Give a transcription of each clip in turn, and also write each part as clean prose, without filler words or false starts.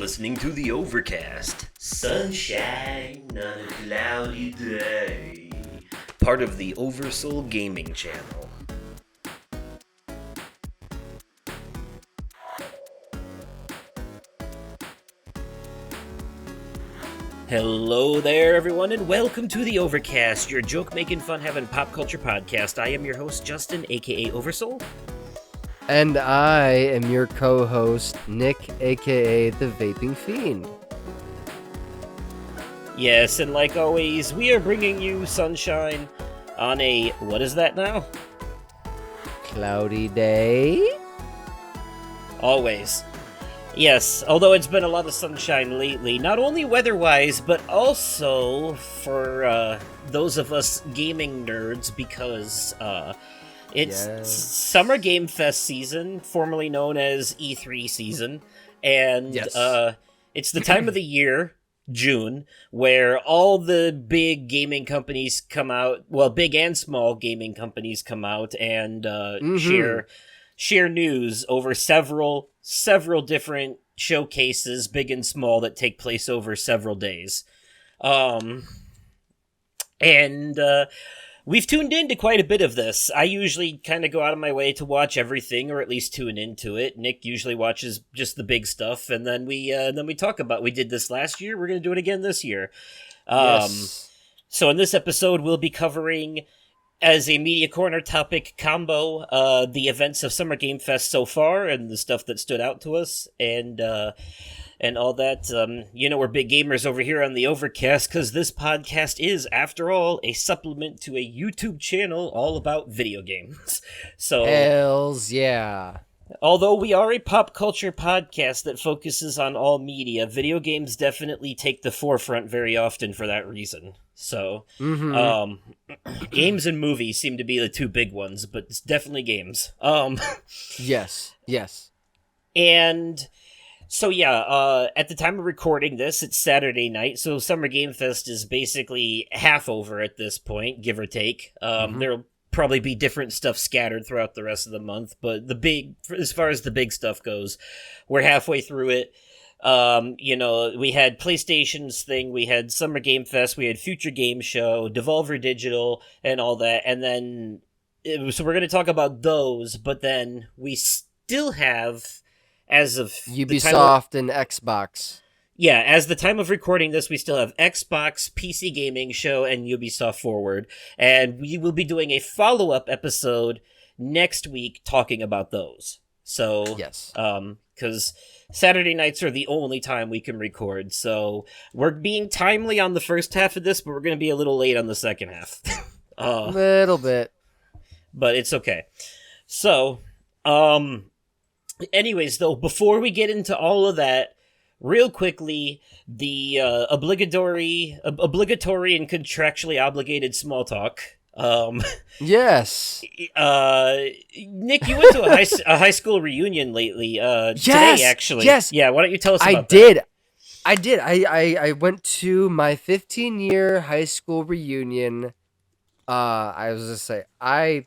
listening to the Overcast. Sunshine on a cloudy day. Part of the Oversoul Gaming channel. Hello there, everyone, and welcome to the Overcast, your joke-making, fun-having pop culture podcast. I am your host, Justin, aka Oversoul. And I am your co-host, Nick, aka the Vaping Fiend. Yes, and like always, we are bringing you sunshine on a, what is that now? Cloudy day? Always. Yes, although it's been a lot of sunshine lately, not only weather-wise, but also for those of us gaming nerds, because it's Summer Game Fest season, formerly known as E3 season, and it's the time of the year, June, where all the big gaming companies come out, well, big and small gaming companies come out and share news over several different showcases, big and small, that take place over several days. We've tuned into quite a bit of this. I usually kind of go out of my way to watch everything, or at least tune into it. Nick usually watches just the big stuff, and then we talk about. We did this last year. We're going to do it again this year. So in this episode, we'll be covering, as a Media Corner topic combo, the events of Summer Game Fest so far, and the stuff that stood out to us, and all that. We're big gamers over here on the Overcast, because this podcast is, after all, a supplement to a YouTube channel all about video games. So, hells yeah. Although we are a pop culture podcast that focuses on all media, video games definitely take the forefront very often for that reason. So, games and movies seem to be the two big ones, but it's definitely games. Yes. And so at the time of recording this, it's Saturday night, so Summer Game Fest is basically half over at this point, give or take. There'll probably be different stuff scattered throughout the rest of the month, but as far as the big stuff goes, we're halfway through it. We had PlayStation's thing, we had Summer Game Fest, we had Future Game Show, Devolver Digital, and all that, and then, so we're going to talk about those, but then we still have, as of Ubisoft and Xbox. Yeah, as the time of recording this, we still have Xbox, PC Gaming Show, and Ubisoft Forward, and we will be doing a follow-up episode next week talking about those. So, yes, because Saturday nights are the only time we can record, so we're being timely on the first half of this, but we're going to be a little late on the second half. A little bit. But it's okay. So, anyways, though, before we get into all of that, real quickly, the obligatory and contractually obligated small talk. Yes. Nick, you went to a high school reunion lately. Today, actually. Yes. Yeah. Why don't you tell us about that? I did. I went to my 15-year high school reunion. I was just say I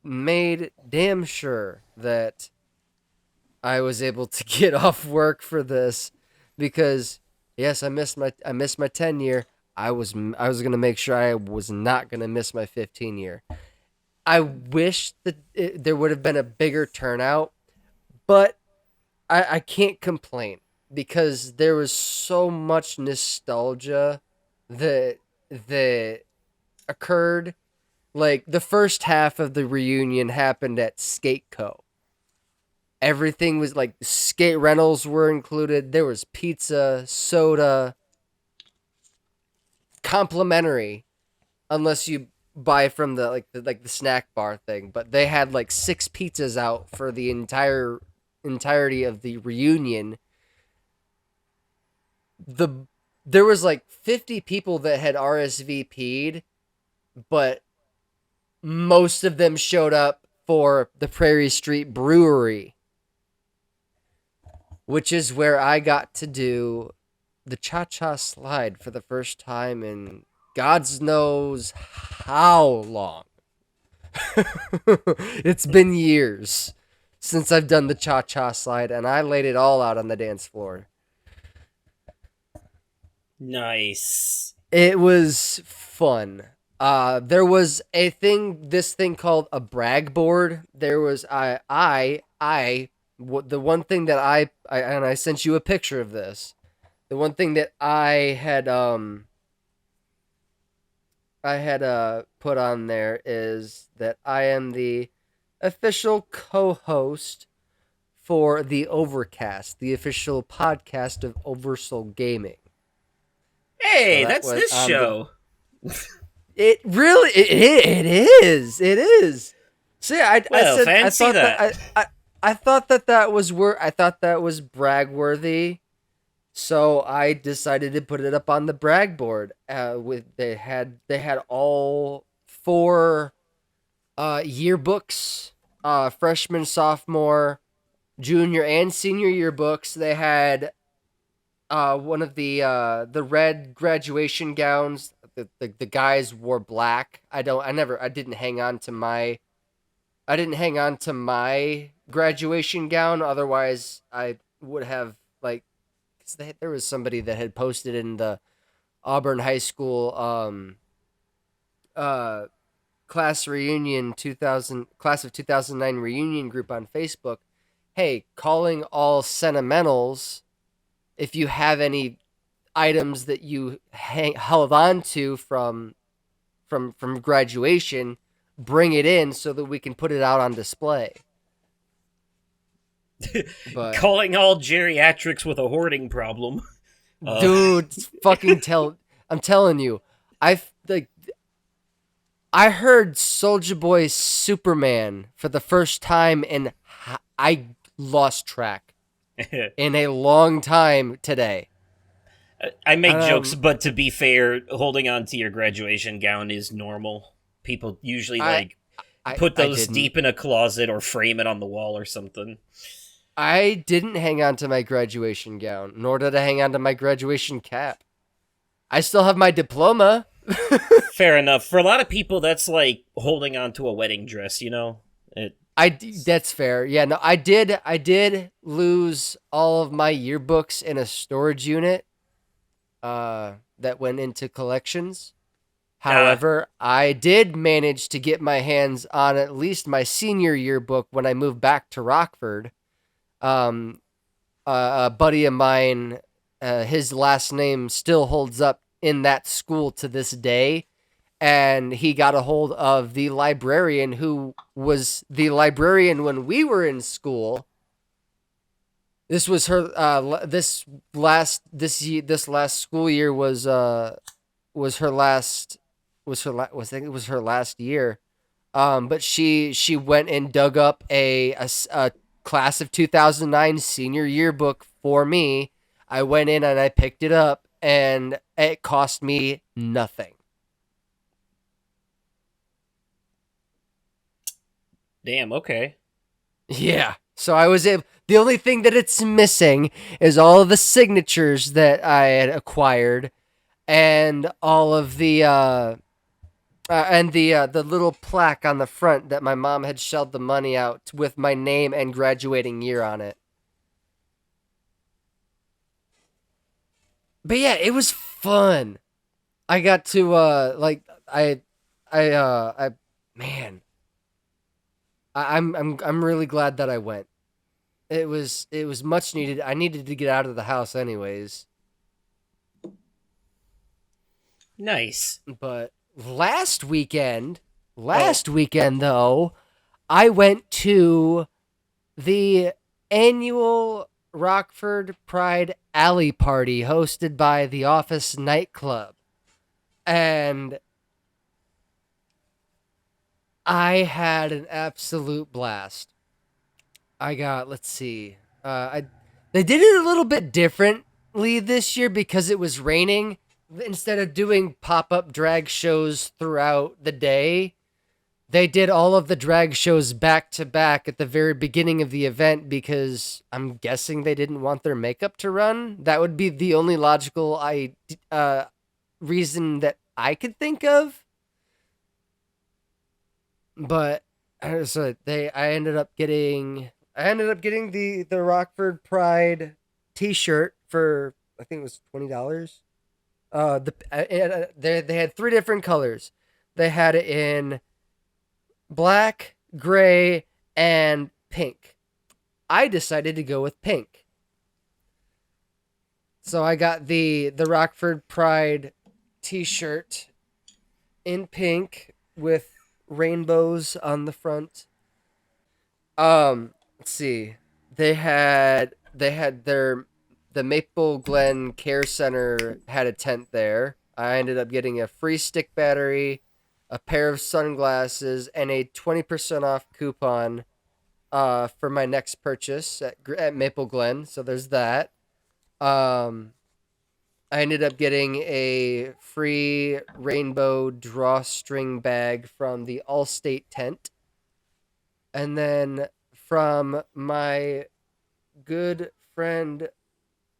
made damn sure that I was able to get off work for this, because yes, I missed my 10-year. I was gonna make sure I was not gonna miss my 15-year. I wish that there would have been a bigger turnout, but I can't complain, because there was so much nostalgia that occurred. Like, the first half of the reunion happened at Skateco. Everything was like, skate rentals were included. There was pizza, soda, complimentary, unless you buy from the snack bar thing. But they had like 6 pizzas out for the entirety of the reunion. There was like 50 people that had RSVP'd, but most of them showed up for the Prairie Street Brewery, which is where I got to do the cha-cha slide for the first time in God's knows how long. It's been years since I've done the cha-cha slide, and I laid it all out on the dance floor. Nice. It was fun. There was this thing called a brag board. There was the one thing that and I sent you a picture of this. The one thing that I had put on there is that I am the official co-host for the Overcast, the official podcast of Oversoul Gaming. So Hey, that that's was this show. it really it is. See, I Well, said fancy that. I thought that was I thought that was brag worthy. So I decided to put it up on the brag board. They had all four yearbooks, freshman, sophomore, junior, and senior yearbooks. They had one of the red graduation gowns. The guys wore black. I didn't hang on to my graduation gown. Otherwise, I would have like, cause there was somebody that had posted in the Auburn High School uh class reunion 2000 class of 2009 reunion group on Facebook. Hey, calling all sentimentals if you have any items that you held on to from graduation, bring it in so that we can put it out on display. But Calling all geriatrics with a hoarding problem. Uh, dude, I'm telling you, I like I heard Soldier Boy Superman for the first time and I lost track in a long time today. I make jokes, Um but to be fair, holding on to your graduation gown is normal. People usually I like put I those didn't. deep in a closet or frame it on the wall or something. I didn't hang on to my graduation gown, nor did I hang on to my graduation cap. I still have my diploma. Fair enough. For a lot of people, that's like holding on to a wedding dress. You know, it. That's fair. Yeah, no, I did lose all of my yearbooks in a storage unit that went into collections. Ah, However, I did manage to get my hands on at least my senior yearbook when I moved back to Rockford. Um, a buddy of mine, his last name still holds up in that school to this day. And he got a hold of the librarian who was the librarian when we were in school. This was her. This last school year was her last was I think it was her last year. But she went and dug up a class of 2009 senior yearbook for me. I went in and I picked it up, and it cost me nothing. damn. Okay. Yeah. So I was able. The only thing that it's missing is all of the signatures that I had acquired, and all of the little plaque on the front that my mom had shelled the money out with my name and graduating year on it. But yeah, it was fun. I got to I man, I'm really glad that I went. It was much needed. I needed to get out of the house anyways. Nice. But Oh, last weekend though, I went to the annual Rockford Pride Alley Party hosted by the Office Nightclub. And I had an absolute blast. I got, let's see. They did it a little bit differently this year because it was raining. Instead of doing pop-up drag shows throughout the day, they did all of the drag shows back to back at the very beginning of the event because I'm guessing they didn't want their makeup to run. That would be the only logical reason that I could think of. But so I ended up getting the Rockford Pride T-shirt for I think it was $20. They had three different colors. They had it in black, gray, and pink. I decided to go with pink. So I got the Rockford Pride t-shirt in pink with rainbows on the front. Let's see. They had the Maple Glen Care Center had a tent there. I ended up getting a free stick battery, a pair of sunglasses, and a 20% off coupon for my next purchase at Maple Glen. So there's that. Um I ended up getting a free rainbow drawstring bag from the Allstate tent. And then from my good friend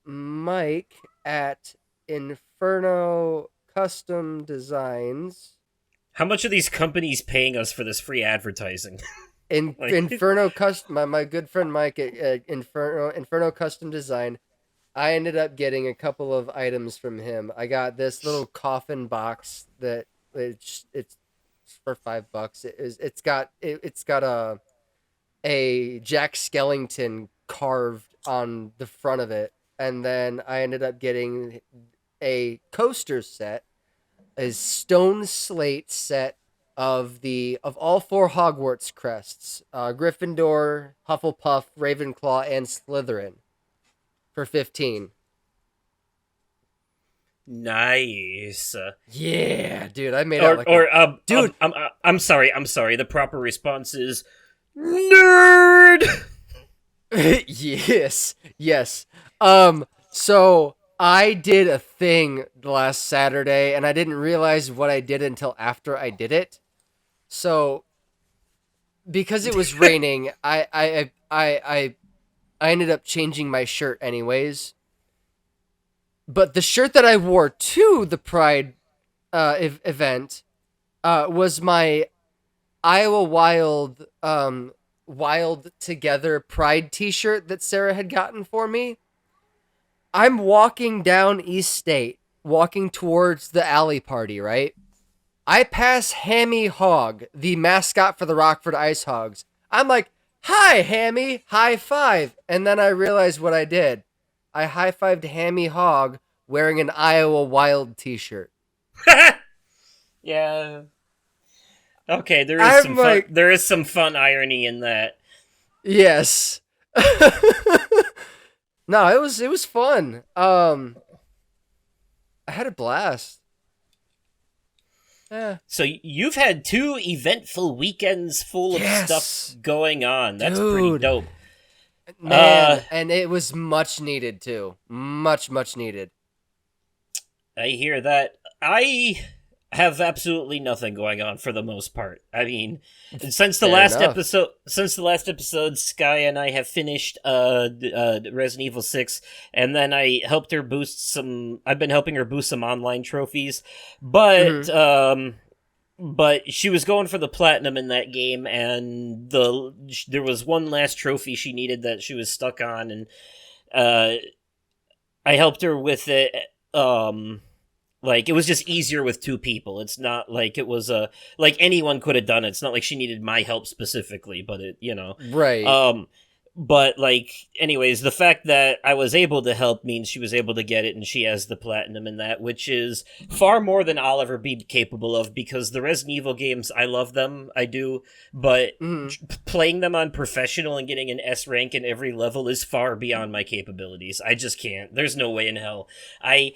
Mike at Inferno Custom Designs. How much are these companies paying us for this free advertising? Inferno Custom, my good friend Mike at Inferno Custom Design. I ended up getting a couple of items from him. I got this little coffin box that it's for $5. It's got a Jack Skellington carved on the front of it, and then I ended up getting a coaster set, a stone slate set of all four Hogwarts crests: Gryffindor, Hufflepuff, Ravenclaw, and Slytherin for 15. Nice. Yeah, dude, I made out like dude. I'm sorry. The proper response is nerd. Yes. So I did a thing last Saturday, and I didn't realize what I did until after I did it. So because it was raining, I ended up changing my shirt anyways. But the shirt that I wore to the Pride event was my Iowa Wild Together Pride t-shirt that Sarah had gotten for me. I'm walking down East State, walking towards the alley party, right? I pass Hammy Hogg, the mascot for the Rockford Ice Hogs. I'm like, "Hi, Hammy, high five." And then I realized what I did. I high-fived Hammy Hogg wearing an Iowa Wild t-shirt. Yeah. Okay, there is some fun irony in that. Yes. No, it was fun. I had a blast. Yeah. So you've had two eventful weekends full of stuff going on. That's pretty dope. Man, and it was much needed too. Much needed. I hear that. I have absolutely nothing going on for the most part. I mean, since the last episode, Sky and I have finished Resident Evil 6, and then I helped her I've been helping her boost some online trophies, but but she was going for the platinum in that game, and there was one last trophy she needed that she was stuck on, and I helped her with it. Like, it was just easier with two people. It's not like it was like anyone could have done it. It's not like she needed my help specifically, but Right. But, like, anyways, the fact that I was able to help means she was able to get it, and she has the platinum in that, which is far more than I'll ever be capable of, because the Resident Evil games, I love them, I do, but playing them on professional and getting an S rank in every level is far beyond my capabilities. I just can't. There's no way in hell. I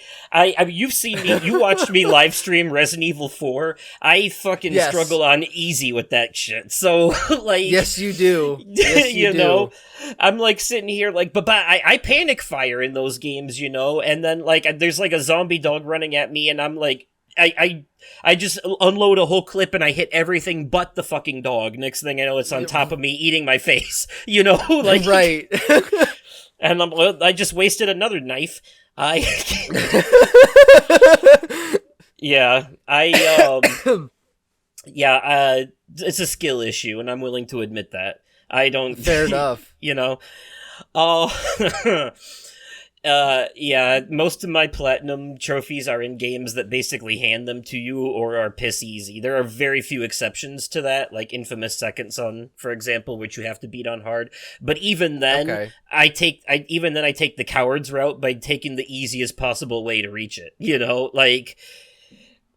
you've seen me, you watched me live stream Resident Evil 4. I fucking struggle on easy with that shit. So, like... Yes, you do. Yes, you do. Know? I'm like sitting here like, but I panic fire in those games, and then like there's like a zombie dog running at me, and I'm like, I just unload a whole clip and I hit everything but the fucking dog. Next thing I know, it's on top of me eating my face, like right. And I just wasted another knife. It's a skill issue, and I'm willing to admit that. I don't... Fair enough. Yeah, most of my platinum trophies are in games that basically hand them to you or are piss easy. There are very few exceptions to that, like Infamous Second Son, for example, which you have to beat on hard. But even then, Okay. I take the coward's route by taking the easiest possible way to reach it. You know, like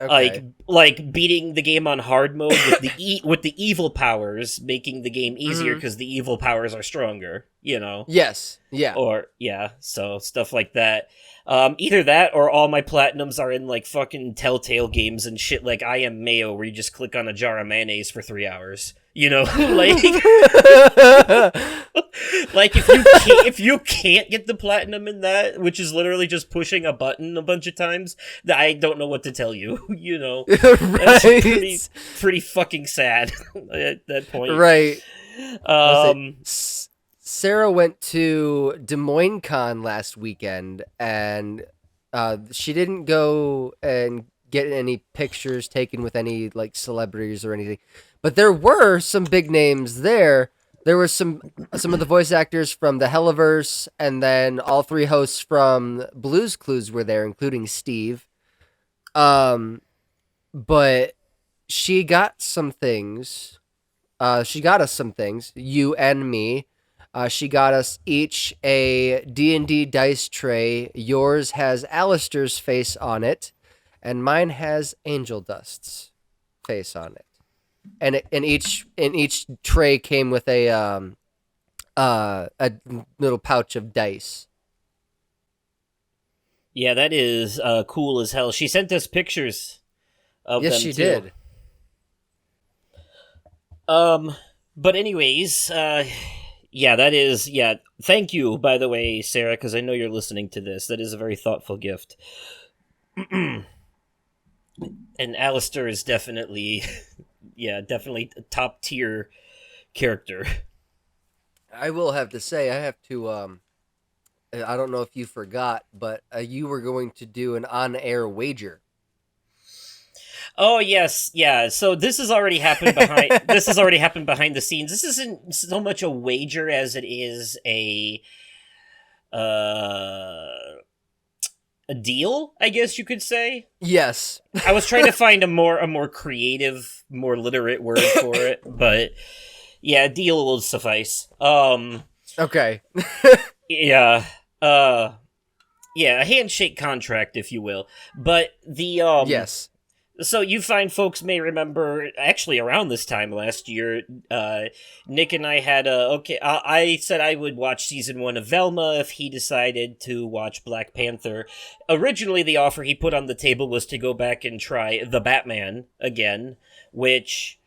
Okay. like beating the game on hard mode with with the evil powers, making the game easier Hmm. because the evil powers are stronger. You know. Yes. Yeah. Or yeah, so stuff like that. Either that or all my platinums are in like fucking Telltale games and shit like I Am Mayo, where you just click on a jar of mayonnaise for 3 hours. You know, like if you can't get the platinum in that, which is literally just pushing a button a bunch of times, I don't know what to tell you. You know, that's Right. pretty fucking sad at that point. Right. I'll say, Um, Sarah went to Des Moines Con last weekend, and she didn't go and get any pictures taken with any like celebrities or anything, but there were some big names there. There were some of the voice actors from the Helliverse, and then all three hosts from Blue's Clues were there, including Steve. Um, but she got some things. She got us some things, you and me. She got us each a D&D dice tray. Yours has Alistair's face on it, and mine has Angel Dust's face on it. And each tray came with a little pouch of dice. yeah, that is cool as hell. She sent us pictures of Yes, them she too. did. But anyways, yeah, that is yeah. Thank you, by the way, Sarah, because I know you're listening to this. That is a very thoughtful gift. And Alistair is definitely, yeah, definitely a top tier character. I will have to say, I have to. I don't know if you forgot, but you were going to do an on-air wager. Oh yes, yeah. So this has already happened behind the scenes. This isn't so much a wager as it is uh a deal, I guess you could say. Yes. I was trying to find a more creative, more literate word for it, but yeah, deal will suffice. Okay. Yeah. Yeah, a handshake contract, if you will. But Yes. so you find folks may remember actually around this time last year, Nick and I had I said I would watch season 1 of Velma if he decided to watch Black Panther. Originally the offer he put on the table was to go back and try The Batman again, which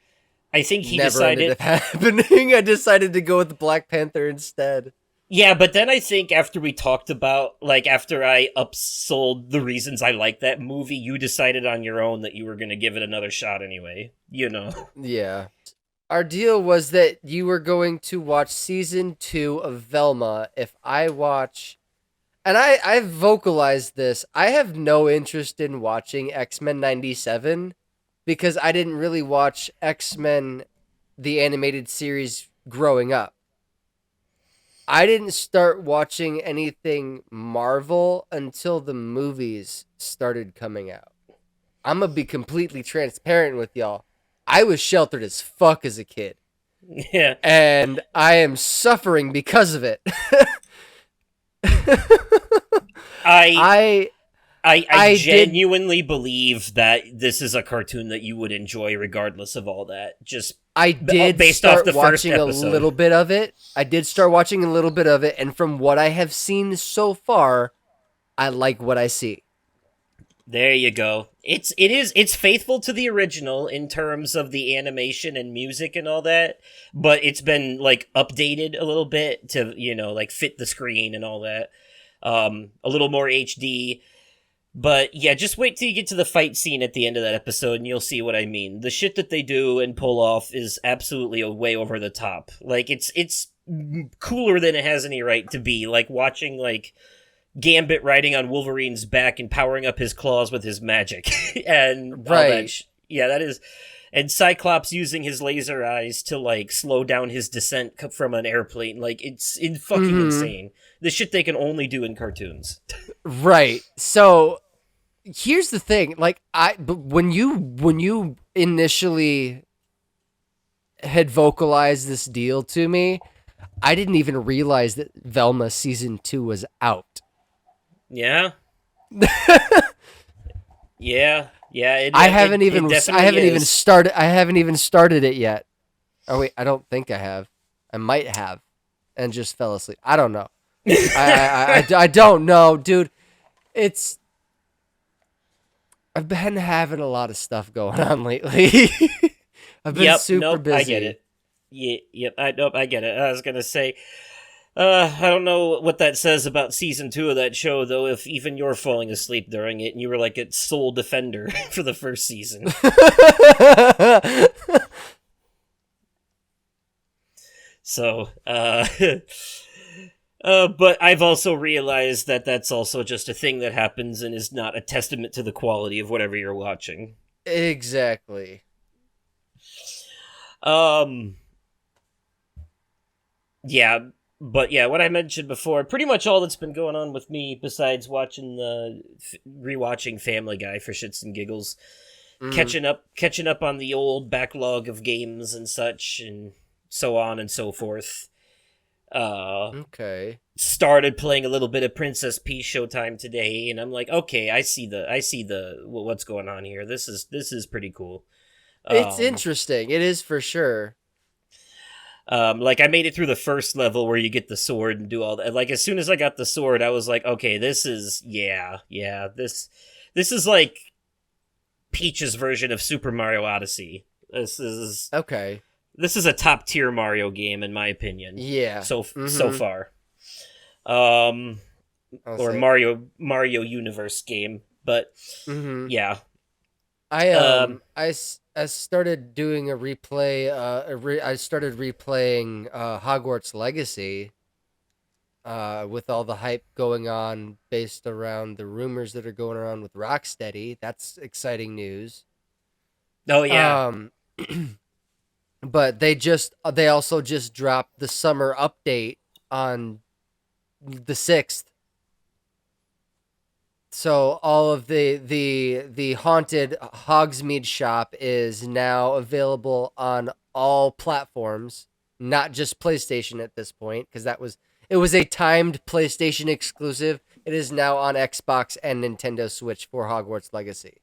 I think he Never ended decided. up happening. I decided to go with the Black Panther instead. Yeah, but then I think after we talked about, like, after I upsold the reasons I like that movie, you decided on your own that you were going to give it another shot anyway. You know. Yeah. Our deal was that you were going to watch season 2 of Velma if I watch. And I've vocalized this. I have no interest in watching X-Men 97 because I didn't really watch X-Men, the animated series, growing up. I didn't start watching anything Marvel until the movies started coming out. I'm gonna be completely transparent with y'all. I was sheltered as fuck as a kid, Yeah. and I am suffering because of it. I I did. genuinely believe that this is a cartoon that you would enjoy regardless of all that. Just I did based off start the first watching a episode. little bit of it. I did start watching a little bit of it, and from what I have seen so far, I like what I see. There you go. It's faithful to the original in terms of the animation and music and all that, but it's been like updated a little bit to, you know, like fit the screen and all that. A little more HD. But yeah, just wait till you get to the fight scene at the end of that episode and you'll see what I mean. The shit that they do and pull off is absolutely way over the top. Like it's cooler than it has any right to be. Like watching like Gambit riding on Wolverine's back and powering up his claws with his magic and all that. Right. Yeah, that is and Cyclops using his laser eyes to like slow down his descent from an airplane. Like it's fucking insane. The shit they can only do in cartoons. Right. So here's the thing. Like but when you initially had vocalized this deal to me, I didn't even realize that Velma season 2 was out. Yeah. Yeah. I haven't even started it yet. Oh wait, I don't think I have. I might have, and just fell asleep. I don't know. I don't know, dude. I've been having a lot of stuff going on lately. I've been super busy. I get it. I get it. I was gonna say, I don't know what that says about season 2 of that show, though. If even you're falling asleep during it, and you were like its sole defender for the first season. So, but I've also realized that that's also just a thing that happens and is not a testament to the quality of whatever you're watching. Exactly. Yeah, but yeah, what I mentioned before, pretty much all that's been going on with me, besides watching rewatching Family Guy for shits and giggles, catching up on the old backlog of games and such, and so on and so forth. Okay. Started playing a little bit of Princess Peach Showtime today, and I'm like, okay, I see the what's going on here. This is pretty cool. It's interesting. It is for sure. Like I made it through the first level where you get the sword and do all that. Like as soon as I got the sword, I was like, okay, this is this is like Peach's version of Super Mario Odyssey. This is okay. This is a top tier Mario game in my opinion. Yeah. So far. Or Mario Universe game, but yeah. I started doing a replay. I started replaying Hogwarts Legacy. With all the hype going on based around the rumors that are going around with Rocksteady. That's exciting news. Oh yeah. But they also just dropped the summer update on the 6th. So all of the haunted Hogsmeade shop is now available on all platforms, not just PlayStation at this point, because it was a timed PlayStation exclusive. It is now on Xbox and Nintendo Switch for Hogwarts Legacy.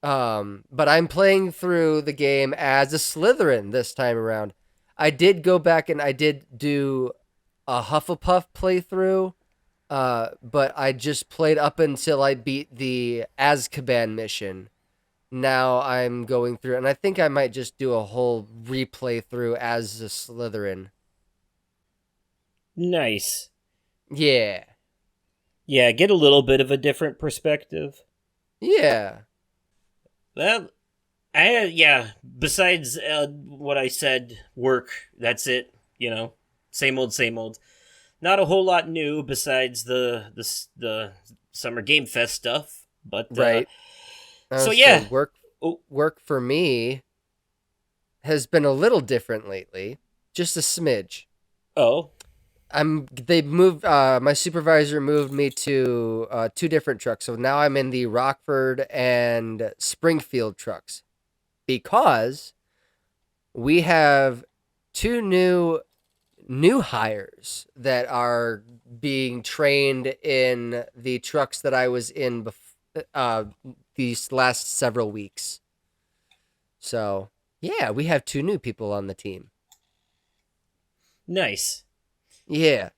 But I'm playing through the game as a Slytherin this time around. I did go back and I did do a Hufflepuff playthrough, but I just played up until I beat the Azkaban mission. Now I'm going through, and I think I might just do a whole replay through as a Slytherin. Nice. Yeah. Yeah, get a little bit of a different perspective. Yeah. Well, besides what I said, work, that's it, same old. Not a whole lot new besides the Summer Game Fest stuff, but right. So yeah, work for me has been a little different lately, just a smidge. Oh. They moved my supervisor moved me to 2 different trucks. So now I'm in the Rockford and Springfield trucks because we have 2 new hires that are being trained in the trucks that I was in these last several weeks. So, yeah, we have 2 new people on the team. Nice. Yeah.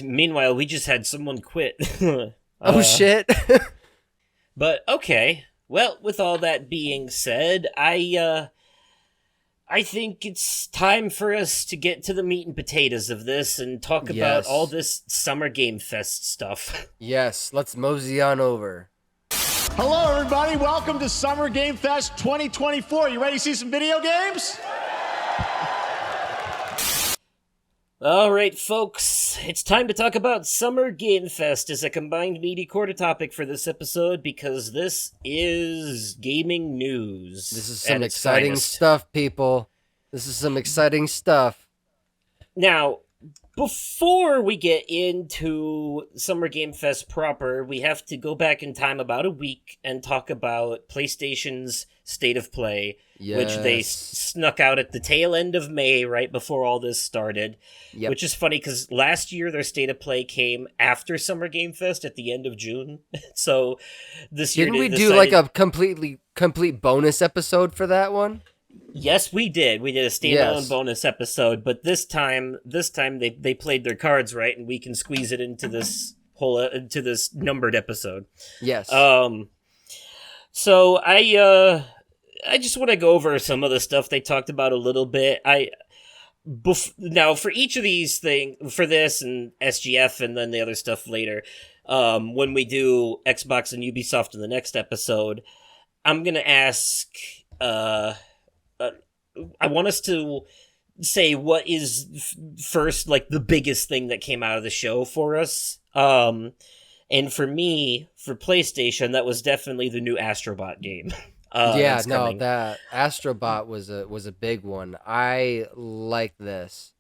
Meanwhile, we just had someone quit. Oh, shit. But, okay. Well, with all that being said, I think it's time for us to get to the meat and potatoes of this and talk about all this Summer Game Fest stuff. Yes, let's mosey on over. Hello, everybody. Welcome to Summer Game Fest 2024. You ready to see some video games? All right, folks, it's time to talk about Summer Game Fest as a combined meaty quarter topic for this episode because this is gaming news. This is some at its exciting finest. stuff, people. This is some exciting stuff. Now, before we get into Summer Game Fest proper, we have to go back in time about a week and talk about PlayStation's State of Play, which they snuck out at the tail end of May, right before all this started. Yep. Which is funny because last year their State of Play came after Summer Game Fest at the end of June. So this year Didn't we do like a complete bonus episode for that one? Yes, we did. We did a standalone bonus episode, but this time they played their cards right, and we can squeeze it into this numbered episode. Yes. So I just want to go over some of the stuff they talked about a little bit. Now for each of these things, for this and SGF, and then the other stuff later, when we do Xbox and Ubisoft in the next episode, I'm gonna ask. I want us to say what is first, like the biggest thing that came out of the show for us. And for me, for PlayStation, that was definitely the new Astrobot game. That Astrobot was a big one. I like this.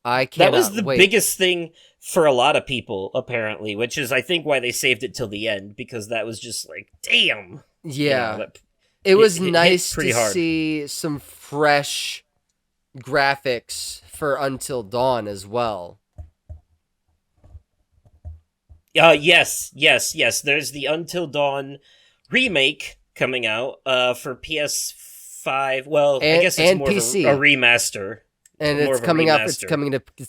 That was the biggest thing for a lot of people, apparently, which is, I think, why they saved it till the end, because that was just like, damn. Yeah. It was nice to see some fresh graphics for Until Dawn as well. Yes. There's the Until Dawn remake coming out for PS5. Well, I guess it's more PC. Of a remaster. And it's coming out. It's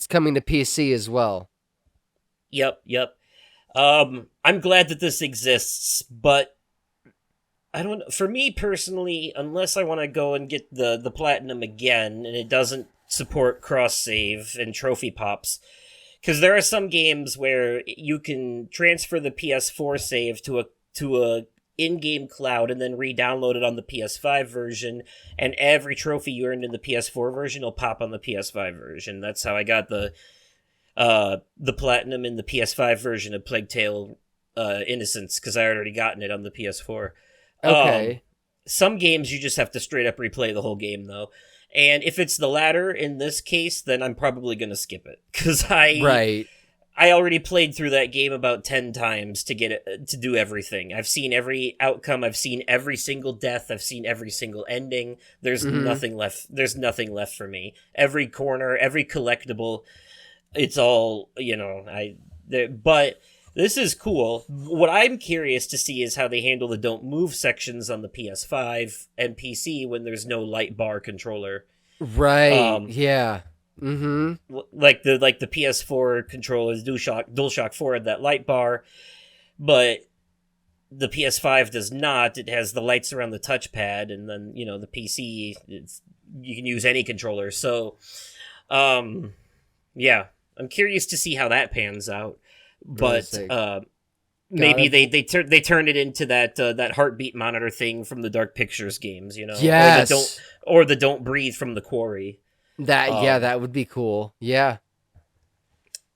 coming to PC as well. Yep. I'm glad that this exists, but I don't know. For me personally, unless I want to go and get the platinum again, and it doesn't support cross save and trophy pops, because there are some games where you can transfer the PS4 save to a in-game cloud and then re-download it on the PS5 version, and every trophy you earned in the PS4 version will pop on the PS5 version. That's how I got the platinum in the PS5 version of Plague Tale Innocence, because I had already gotten it on the PS4. Okay. Some games you just have to straight up replay the whole game, though. And if it's the latter in this case, then I'm probably going to skip it, because I already played through that game about 10 times to get it to do everything. I've seen every outcome. I've seen every single death. I've seen every single ending. There's nothing left. There's nothing left for me. Every corner, every collectible, it's all, but this is cool. What I'm curious to see is how they handle the don't move sections on the PS5 and PC when there's no light bar controller. Right. Yeah. Mm-hmm. Like the PS4 controllers, DualShock 4 had that light bar, but the PS5 does not. It has the lights around the touchpad, and then the PC, you can use any controller. So, yeah, I'm curious to see how that pans out. But maybe they turn it into that heartbeat monitor thing from the Dark Pictures games, Yes. or the Don't Breathe from the Quarry. That would be cool. Yeah,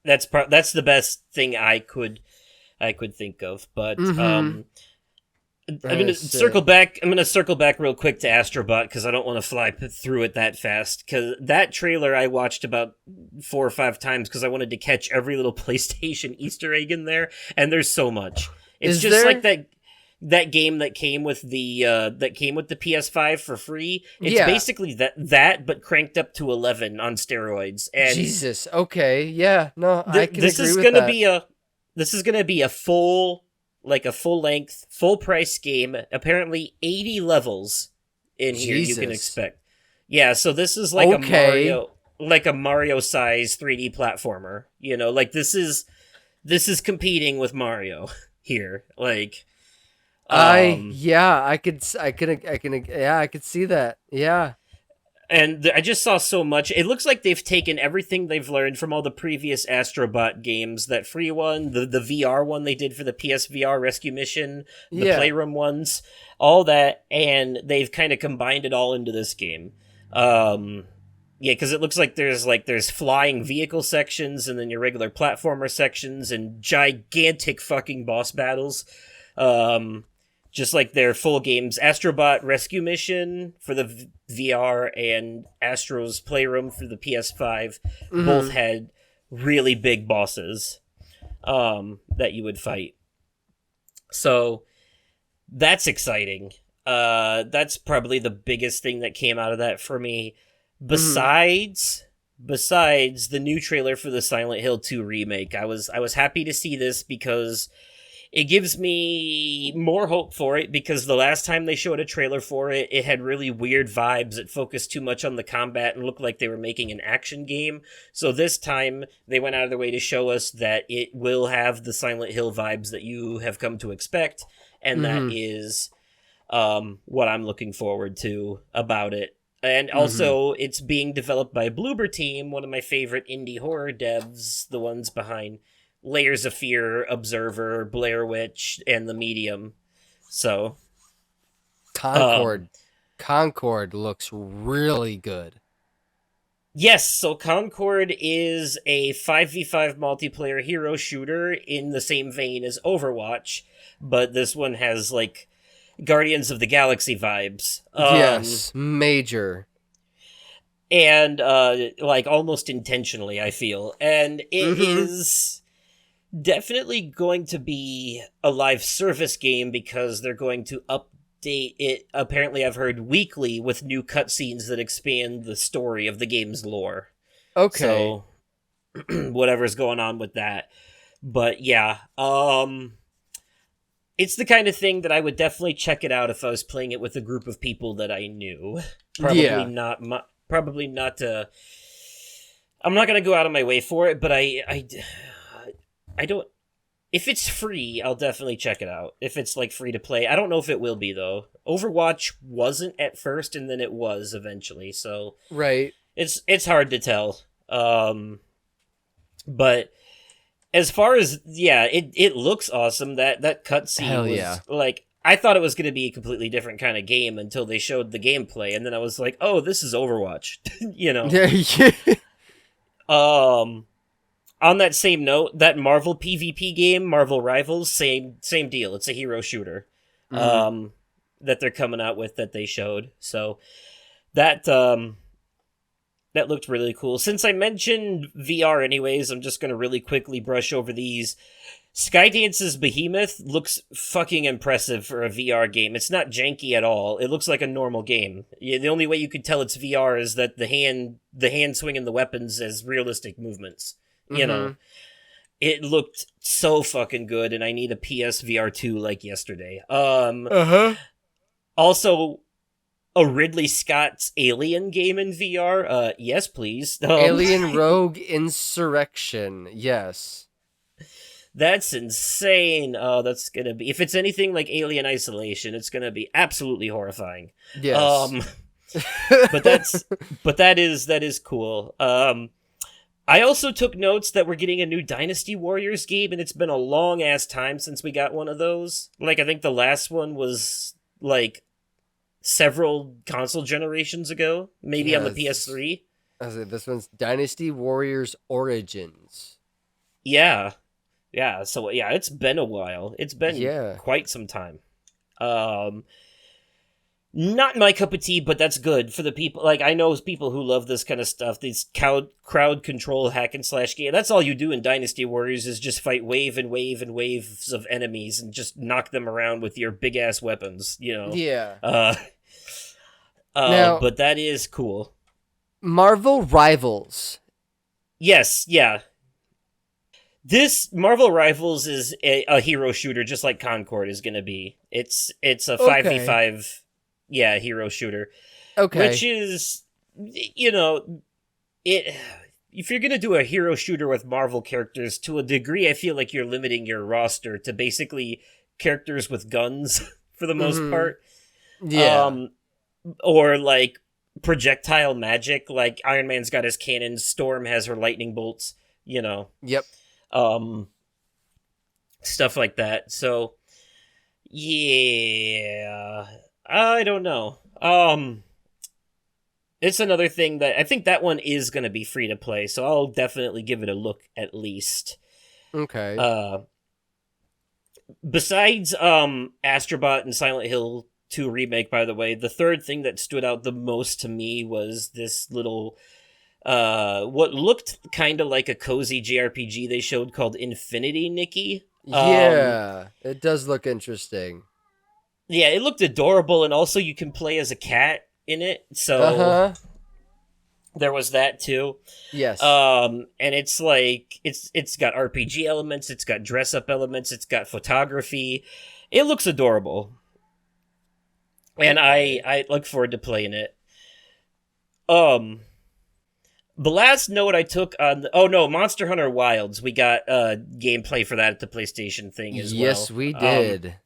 that's the best thing I could think of. But I'm gonna circle back. I'm gonna circle back real quick to Astrobot because I don't want to fly through it that fast. Because that trailer I watched about 4 or 5 times because I wanted to catch every little PlayStation Easter egg in there, and there's so much. It's like that game that came with the PS5 for free. It's basically that, but cranked up to 11 on steroids. And Jesus. Okay. Yeah. No, I can this agree is with gonna that. This is gonna be a full length, full price game. Apparently 80 levels in here you can expect. Yeah, so this is like a Mario size 3D platformer. This is competing with Mario here. I could see that. Yeah. And I just saw so much. It looks like they've taken everything they've learned from all the previous Astrobot games, that free one, the VR one they did for the PSVR Rescue Mission, the Playroom ones, all that, and they've kind of combined it all into this game. Yeah, because it looks like there's flying vehicle sections, and then your regular platformer sections, and gigantic fucking boss battles. Um, just like their full games, Astrobot Rescue Mission for the VR and Astro's Playroom for the PS5, both Mm-hmm. had really big bosses that you would fight. So that's exciting. That's probably the biggest thing that came out of that for me. Mm-hmm. Besides the new trailer for the Silent Hill 2 remake, I was happy to see this because it gives me more hope for it, because the last time they showed a trailer for it, it had really weird vibes. It focused too much on the combat and looked like they were making an action game. So this time they went out of their way to show us that it will have the Silent Hill vibes that you have come to expect, and that Mm-hmm. is what I'm looking forward to about it. And Mm-hmm. also, it's being developed by Bloober Team, one of my favorite indie horror devs, the ones behind Layers of Fear, Observer, Blair Witch, and The Medium. So, um, Concord. Concord looks really good. yes, so Concord is a 5v5 multiplayer hero shooter in the same vein as Overwatch, but this one has, like, Guardians of the Galaxy vibes. Yes, major. And like almost intentionally, I feel. And it Mm-hmm. is definitely going to be a live service game because they're going to update it, apparently I've heard, weekly with new cutscenes that expand the story of the game's lore. Okay. So whatever's going on with that. But yeah, it's the kind of thing that I would definitely check it out if I was playing it with a group of people that I knew. Probably Yeah. not. Probably not. I'm not gonna go out of my way for it, but I don't. If it's free, I'll definitely check it out. If it's like free to play, I don't know if it will be though. Overwatch wasn't at first, and then it was eventually. So Right. it's hard to tell. But as far as, yeah, it looks awesome. That cutscene Hell was yeah. like, I thought it was going to be a completely different kind of game until they showed the gameplay, and then I was like, oh, this is Overwatch. you know. Yeah. Um, on that same note, that Marvel PvP game, Marvel Rivals, same deal. It's a hero shooter. Mm-hmm. Um, that they're coming out with that they showed. So that that looked really cool. Since I mentioned VR anyways, I'm just going to really quickly brush over these. Skydance's Behemoth looks fucking impressive for a VR game. It's not janky at all. It looks like a normal game. The only way you could tell it's VR is that the hand swinging the weapons as realistic movements. You Mm-hmm. know, it looked so fucking good, and I need a PSVR 2 like yesterday. Uh-huh. Also, a Ridley Scott's Alien game in VR. Yes, please. Alien Rogue Insurrection. Yes. That's insane. Oh, that's gonna be, if it's anything like Alien Isolation, it's gonna be absolutely horrifying. Yes. Um, but that is cool. I also took notes that we're getting a new Dynasty Warriors game, and it's been a long ass time since we got one of those. Like, I think the last one was like several console generations ago, maybe on the Yes. PS3. I said this one's Dynasty Warriors Origins. Yeah, yeah. So yeah, it's been a while. It's been Yeah. quite some time. Um, Not my cup of tea, but that's good for the people. Like, I know people who love this kind of stuff. These crowd control hack and slash game. That's all you do in Dynasty Warriors is just fight wave and wave and waves of enemies and just knock them around with your big ass weapons. You know. Yeah. Uh, Now, but that is cool. Marvel Rivals. Yes, yeah. This Marvel Rivals is a hero shooter, just like Concord is gonna be. It's a 5v5, yeah, hero shooter. Okay. Which is, you know, it. If you're gonna do a hero shooter with Marvel characters, to a degree, I feel like you're limiting your roster to basically characters with guns for the most Mhm. part, Yeah. or like projectile magic. Like Iron Man's got his cannons, Storm has her lightning bolts. You know, Yep. um, stuff like that. So, yeah, I don't know. It's another thing that I think that one is going to be free to play, so I'll definitely give it a look at least. Okay. Besides Astrobot and Silent Hill 2 remake, by the way, the third thing that stood out the most to me was this little what looked kind of like a cozy JRPG they showed called Infinity Nikki. Yeah, it does look interesting. Yeah, it looked adorable, and also you can play as a cat in it, so Uh-huh. there was that too. Yes. And it's like it's got RPG elements, it's got dress up elements, it's got photography. It looks adorable. And I look forward to playing it. The last note I took on Monster Hunter Wilds, we got gameplay for that at the PlayStation thing as well. Yes, we did.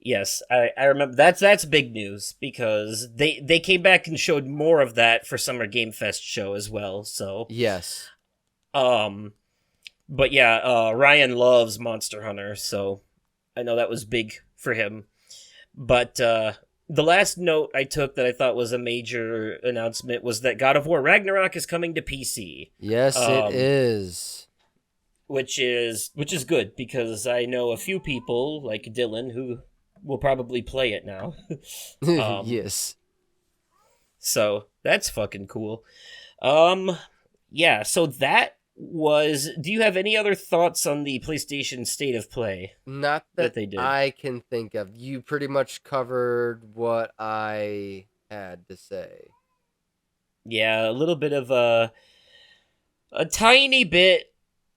Yes, I remember that's big news because they came back and showed more of that for Summer Game Fest show as well. So yes. But yeah, Ryan loves Monster Hunter, so I know that was big for him. But the last note I took that I thought was a major announcement was that God of War Ragnarok is coming to PC. Yes, it is. Which is good because I know a few people like Dylan who will probably play it now. Yes. So that's fucking cool. Yeah, so that was... Do you have any other thoughts on the PlayStation State of Play? Not that they did? I can think of. You pretty much covered what I had to say. Yeah, a little bit of a tiny bit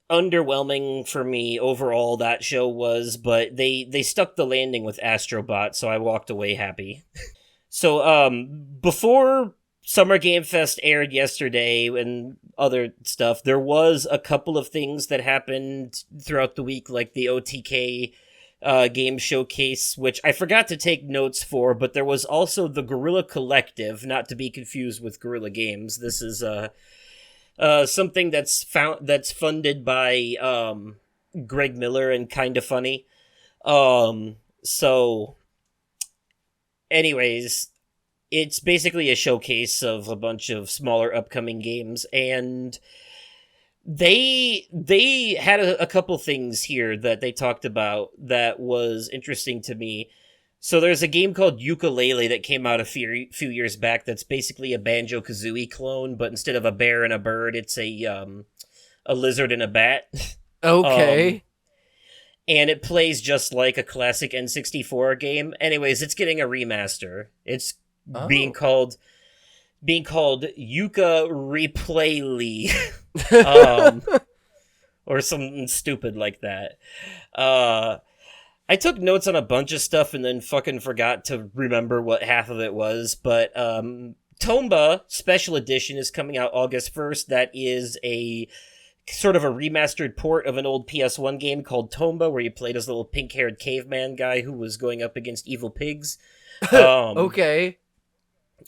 underwhelming for me overall, that show was, but they stuck the landing with Astrobot, so I walked away happy. So, before Summer Game Fest aired yesterday and other stuff, there was a couple of things that happened throughout the week, like the OTK game showcase, which I forgot to take notes for, but there was also the Guerrilla Collective, not to be confused with Guerrilla Games. This is something that's funded by Greg Miller and Kinda Funny. So anyways, it's basically a showcase of a bunch of smaller upcoming games, and they had a couple things here that they talked about that was interesting to me. So there's a game called Yooka-Laylee that came out a few years back that's basically a Banjo-Kazooie clone, but instead of a bear and a bird, it's a lizard and a bat. Okay. And it plays just like a classic N64 game. Anyways, it's getting a remaster. It's being called Yuka Replayly. Or something stupid like that. I took notes on a bunch of stuff and then fucking forgot to remember what half of it was, but Tomba Special Edition is coming out August 1st. That is a sort of a remastered port of an old PS1 game called Tomba, where you played as a little pink-haired caveman guy who was going up against evil pigs. Okay.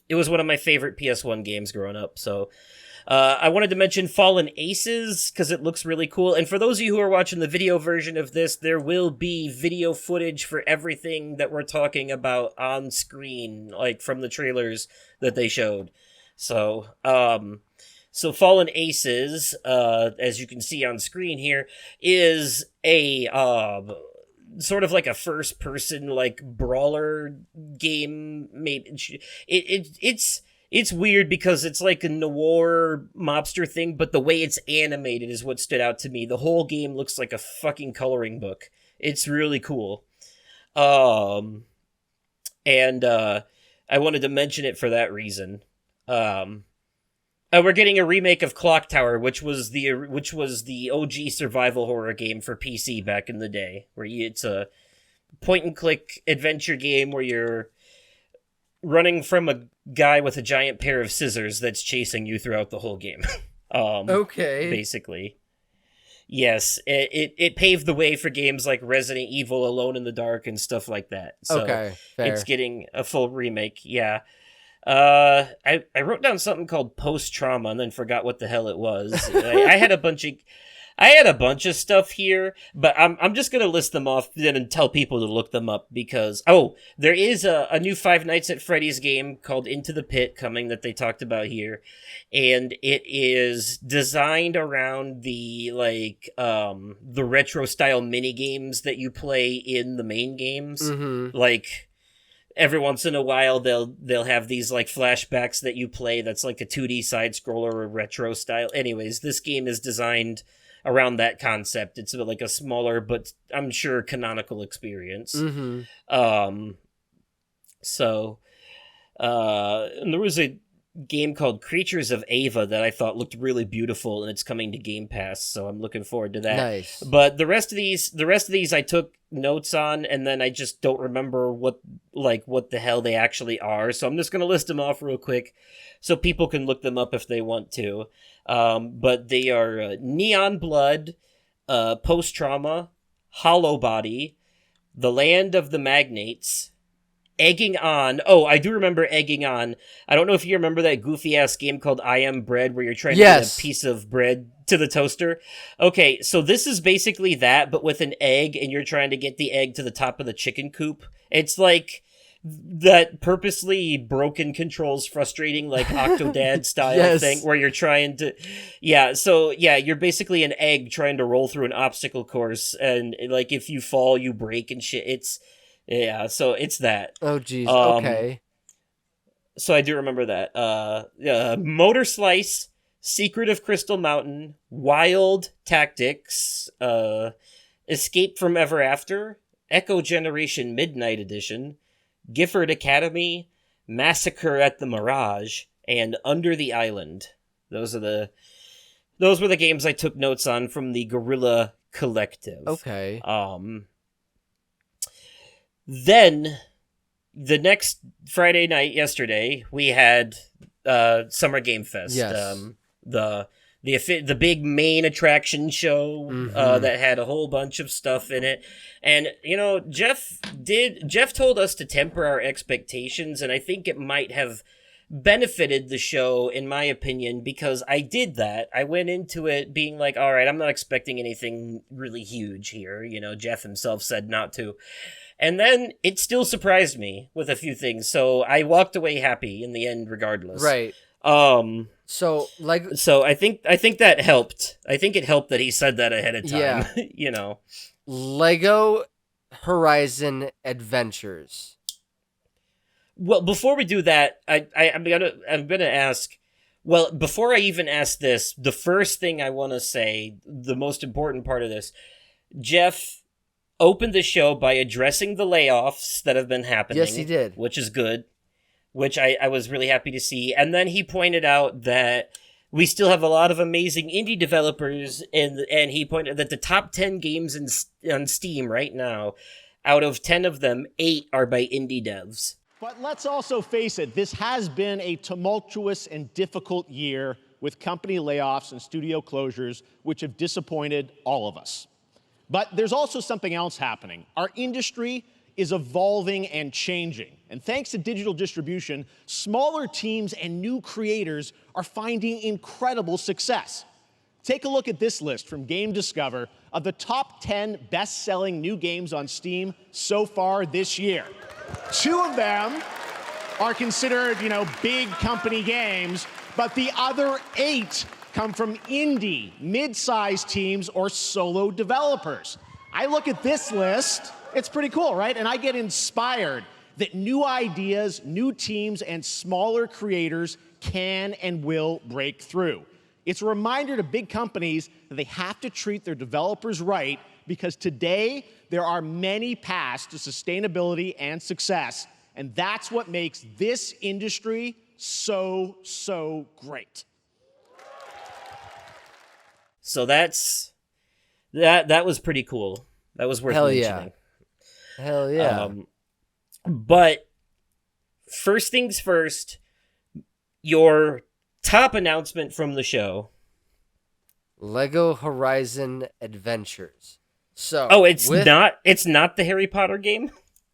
It was one of my favorite PS1 games growing up, so... I wanted to mention Fallen Aces, because it looks really cool. And for those of you who are watching the video version of this, there will be video footage for everything that we're talking about on screen, like from the trailers that they showed. So, Fallen Aces, as you can see on screen here, is a sort of like a first-person like brawler game. Maybe it's weird because it's like a noir mobster thing, but the way it's animated is what stood out to me. The whole game looks like a fucking coloring book. It's really cool. And I wanted to mention it for that reason. We're getting a remake of Clock Tower, which was the OG survival horror game for PC back in the day, where it's a point-and-click adventure game where you're running from a guy with a giant pair of scissors that's chasing you throughout the whole game. Okay. Basically. Yes, it paved the way for games like Resident Evil, Alone in the Dark, and stuff like that. So okay, fair. It's getting a full remake, yeah. I wrote down something called post-trauma and then forgot what the hell it was. I had a bunch I had a bunch of stuff here, but I'm just gonna list them off then and tell people to look them up because there is a new Five Nights at Freddy's game called Into the Pit coming that they talked about here, and it is designed around the the retro style mini games that you play in the main games, like. Every once in a while, they'll have these like flashbacks that you play. That's like a 2D side scroller or retro style. Anyways, this game is designed around that concept. It's like a smaller, but I'm sure canonical experience. And there was a game called Creatures of Ava that I thought looked really beautiful, and it's coming to Game Pass, so I'm looking forward to that. Nice. But the rest of these I took notes on, and then I just don't remember what the hell they actually are, so I'm just going to list them off real quick so people can look them up if they want to. But they are Neon Blood, Post Trauma, Hollow Body, The Land of the Magnates, Egging On. Oh, I do remember Egging On. I don't know if you remember that goofy-ass game called I Am Bread where you're trying to get a piece of bread to the toaster. Okay, so this is basically that, but with an egg, and you're trying to get the egg to the top of the chicken coop. It's like that purposely broken controls frustrating, like Octodad style thing where you're trying to... you're basically an egg trying to roll through an obstacle course, and like if you fall, you break and shit. So it's that. Oh, geez. Okay. So I do remember that. Motor Slice, Secret of Crystal Mountain, Wild Tactics, Escape from Ever After, Echo Generation Midnight Edition, Gifford Academy, Massacre at the Mirage, and Under the Island. Those were the games I took notes on from the Guerrilla Collective. Okay. Then, the next Friday night, yesterday, we had Summer Game Fest. Yes. The big main attraction show that had a whole bunch of stuff in it. And, Jeff told us to temper our expectations, and I think it might have benefited the show, in my opinion, because I did that. I went into it being like, all right, I'm not expecting anything really huge here. Jeff himself said not to. And then it still surprised me with a few things, so I walked away happy in the end, regardless. Right. So I think that helped. I think it helped that he said that ahead of time. Yeah. Lego Horizon Adventures. Well, before we do that, I'm gonna ask. Well, before I even ask this, the first thing I want to say, the most important part of this, Jeff opened the show by addressing the layoffs that have been happening. Yes, he did. Which is good. Which I was really happy to see. And then he pointed out that we still have a lot of amazing indie developers, and he pointed that the top 10 games on Steam right now, out of 10 of them, 8 are by indie devs. But let's also face it, this has been a tumultuous and difficult year with company layoffs and studio closures, which have disappointed all of us. But there's also something else happening. Our industry is evolving and changing. And thanks to digital distribution, smaller teams and new creators are finding incredible success. Take a look at this list from Game Discover of the top 10 best-selling new games on Steam so far this year. 2 of them are considered, big company games, but the other 8 come from indie, mid-sized teams, or solo developers. I look at this list, it's pretty cool, right? And I get inspired that new ideas, new teams, and smaller creators can and will break through. It's a reminder to big companies that they have to treat their developers right, because today there are many paths to sustainability and success, and that's what makes this industry so great. So that was pretty cool. That was worth mentioning. Hell yeah. But first things first, your top announcement from the show. Lego Horizon Adventures. So it's not the Harry Potter game?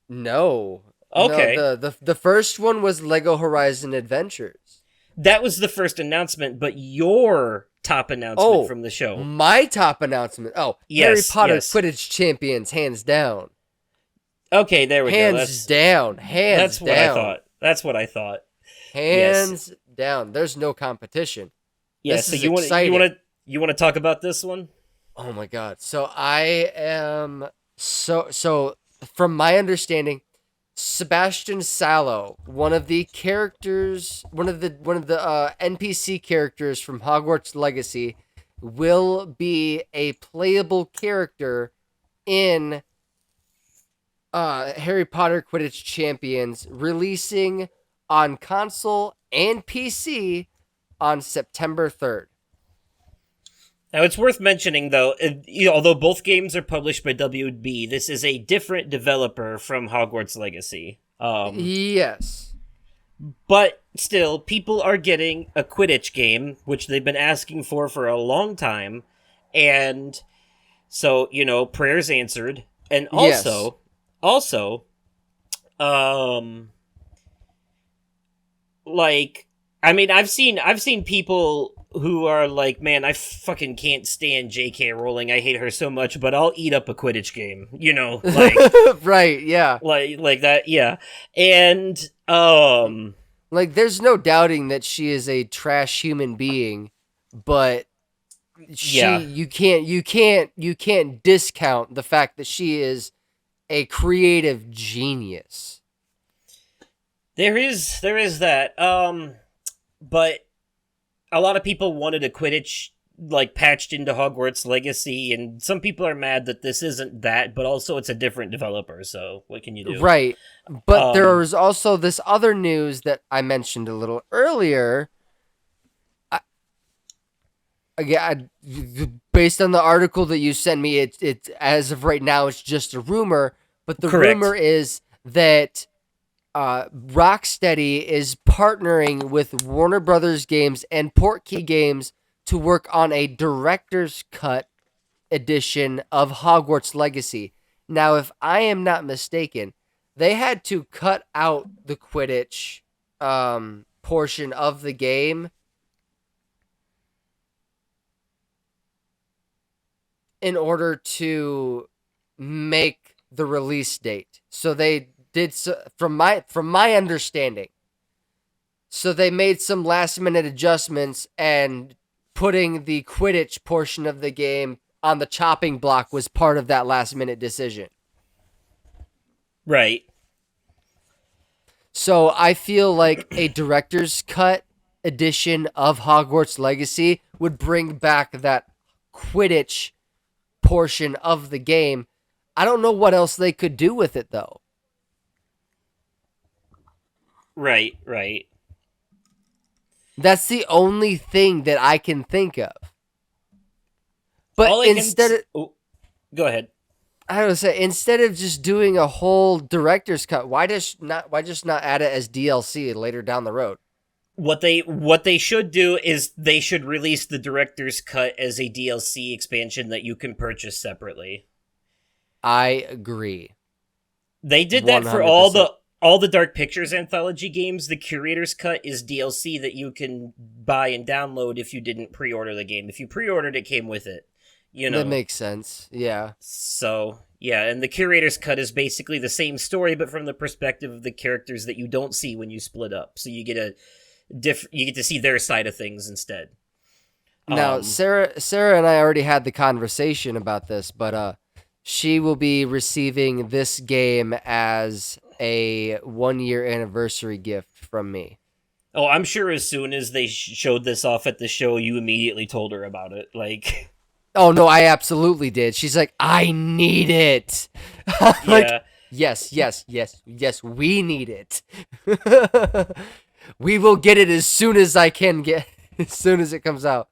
No. Okay. No, the first one was Lego Horizon Adventures. That was the first announcement, but your top announcement from the show. My top announcement. Oh, Yes, Harry Potter yes. Quidditch champions, hands down. Okay, there we go. Hands down. That's what I thought. That's what I thought. Hands down. There's no competition. Yeah, this so is you exciting. want to talk about this one? Oh my god. So I am so from my understanding, Sebastian Sallow, one of the NPC characters from Hogwarts Legacy, will be a playable character in Harry Potter Quidditch Champions, releasing on console and PC on September 3rd. Now, it's worth mentioning, though, although both games are published by WB, this is a different developer from Hogwarts Legacy. Yes. But still, people are getting a Quidditch game, which they've been asking for a long time. And so, prayers answered. And also, I've seen people who are like, man, I fucking can't stand J.K. Rowling. I hate her so much, but I'll eat up a Quidditch game. Right, yeah. Like that, yeah. And there's no doubting that she is a trash human being, but you can't discount the fact that she is a creative genius. There is that. But a lot of people wanted a Quidditch patched into Hogwarts Legacy, and some people are mad that this isn't that, but also it's a different developer, so what can you do? Right. But there was also this other news that I mentioned a little earlier. Based on the article that you sent me, it as of right now, it's just a rumor, but the Correct. rumor is that Rocksteady is partnering with Warner Brothers Games and Portkey Games to work on a director's cut edition of Hogwarts Legacy. Now, if I am not mistaken, they had to cut out the Quidditch portion of the game in order to make the release date. So they did, from my understanding. So they made some last minute adjustments, and putting the Quidditch portion of the game on the chopping block was part of that last minute decision. Right. So I feel like a director's cut edition of Hogwarts Legacy would bring back that Quidditch portion of the game. I don't know what else they could do with it, though. Right. That's the only thing that I can think of. But go ahead. I would say, instead of just doing a whole director's cut, why just not add it as DLC later down the road? What they should do is they should release the director's cut as a DLC expansion that you can purchase separately. I agree. They did that 100%. For all the Dark Pictures anthology games. The curator's cut is DLC that you can buy and download if you didn't pre-order the game. If you pre-ordered, it came with it. That makes sense. Yeah. So, yeah, and the curator's cut is basically the same story, but from the perspective of the characters that you don't see when you split up. So you get you get to see their side of things instead. Now, Sarah and I already had the conversation about this, but she will be receiving this game as a 1-year anniversary gift from me. Oh, I'm sure as soon as they showed this off at the show, you immediately told her about it. Oh, no, I absolutely did. She's like, I need it. Yes, we need it. We will get it as soon as I can get, as soon as it comes out.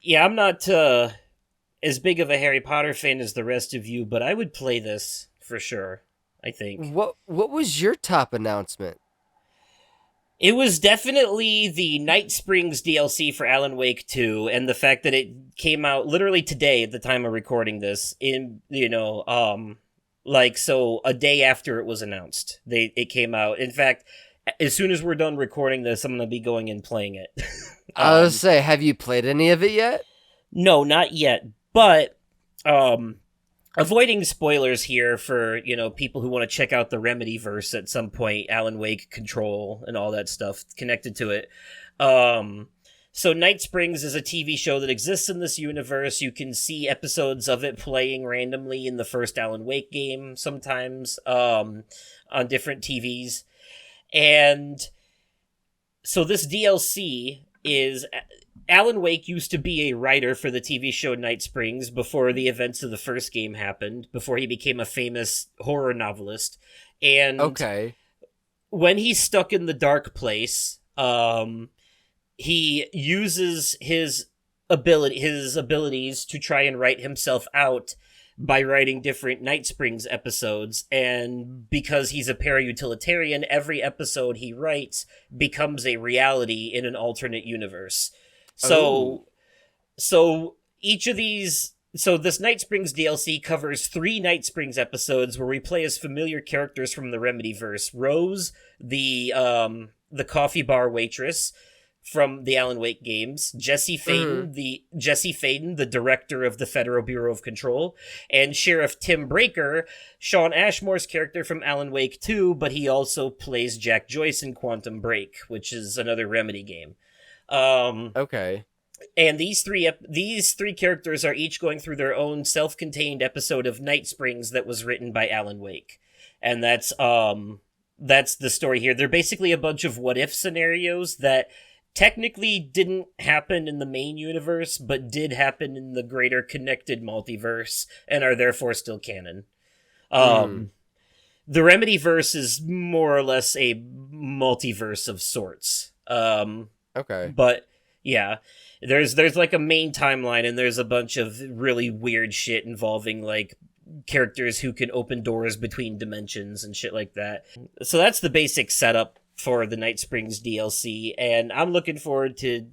Yeah, I'm not as big of a Harry Potter fan as the rest of you, but I would play this for sure, I think. What was your top announcement? It was definitely the Night Springs DLC for Alan Wake 2, and the fact that it came out literally today at the time of recording this, so a day after it was announced. It came out. In fact, as soon as we're done recording this, I'm gonna be going and playing it. I was say, have you played any of it yet? No, not yet. But avoiding spoilers here for, people who want to check out the Remedyverse at some point, Alan Wake, Control, and all that stuff connected to it. So Night Springs is a TV show that exists in this universe. You can see episodes of it playing randomly in the first Alan Wake game sometimes, on different TVs. And so this DLC is... Alan Wake used to be a writer for the TV show Night Springs before the events of the first game happened, before he became a famous horror novelist. And when he's stuck in the dark place, he uses his abilities to try and write himself out by writing different Night Springs episodes. And because he's a para-utilitarian, every episode he writes becomes a reality in an alternate universe. So each of these... So this Night Springs DLC covers 3 Night Springs episodes where we play as familiar characters from the Remedyverse. Rose, the coffee bar waitress from the Alan Wake games, Jesse Faden, the director of the Federal Bureau of Control, and Sheriff Tim Breaker, Sean Ashmore's character from Alan Wake 2, but he also plays Jack Joyce in Quantum Break, which is another Remedy game. And these three characters are each going through their own self-contained episode of Night Springs that was written by Alan Wake. And that's the story here. They're basically a bunch of what-if scenarios that technically didn't happen in the main universe, but did happen in the greater connected multiverse, and are therefore still canon. The Remedyverse is more or less a multiverse of sorts. But yeah, there's like a main timeline, and there's a bunch of really weird shit involving like characters who can open doors between dimensions and shit like that. So that's the basic setup for the Night Springs DLC, and I'm looking forward to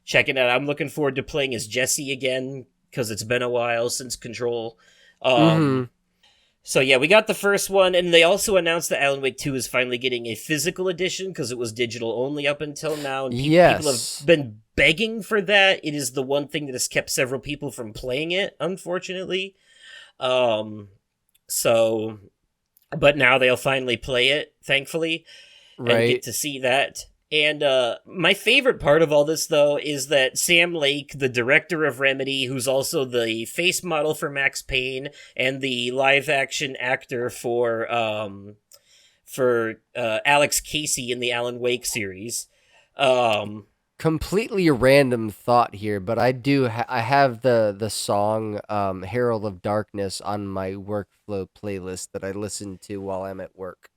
checking it out. I'm looking forward to playing as Jesse again, because it's been a while since Control. So yeah, we got the first one, and they also announced that Alan Wake 2 is finally getting a physical edition, because it was digital only up until now, and people have been begging for that. It is the one thing that has kept several people from playing it, unfortunately. But now they'll finally play it, thankfully, and get to see that. And my favorite part of all this, though, is that Sam Lake, the director of Remedy, who's also the face model for Max Payne and the live-action actor for Alex Casey in the Alan Wake series. Completely random thought here, but I do. I have the song "Herald of Darkness" on my workflow playlist that I listen to while I'm at work.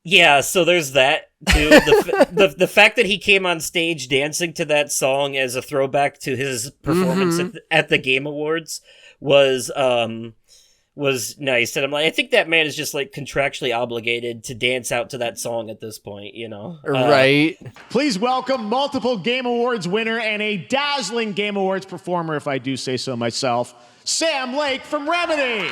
Yeah, so there's that, too. The fact that he came on stage dancing to that song as a throwback to his performance at the Game Awards was nice. And I'm like, I think that man is just, like, contractually obligated to dance out to that song at this point, Right. Please welcome multiple Game Awards winner and a dazzling Game Awards performer, if I do say so myself, Sam Lake from Remedy.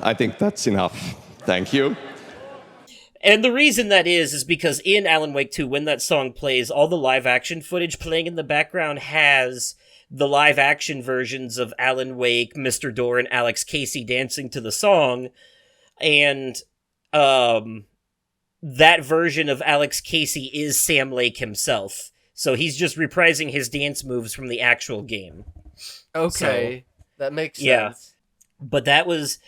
I think that's enough. Thank you. And the reason that is because in Alan Wake 2, when that song plays, all the live-action footage playing in the background has the live-action versions of Alan Wake, Mr. Door, and Alex Casey dancing to the song. And that version of Alex Casey is Sam Lake himself. So he's just reprising his dance moves from the actual game. Okay, that makes sense. Yeah. But that was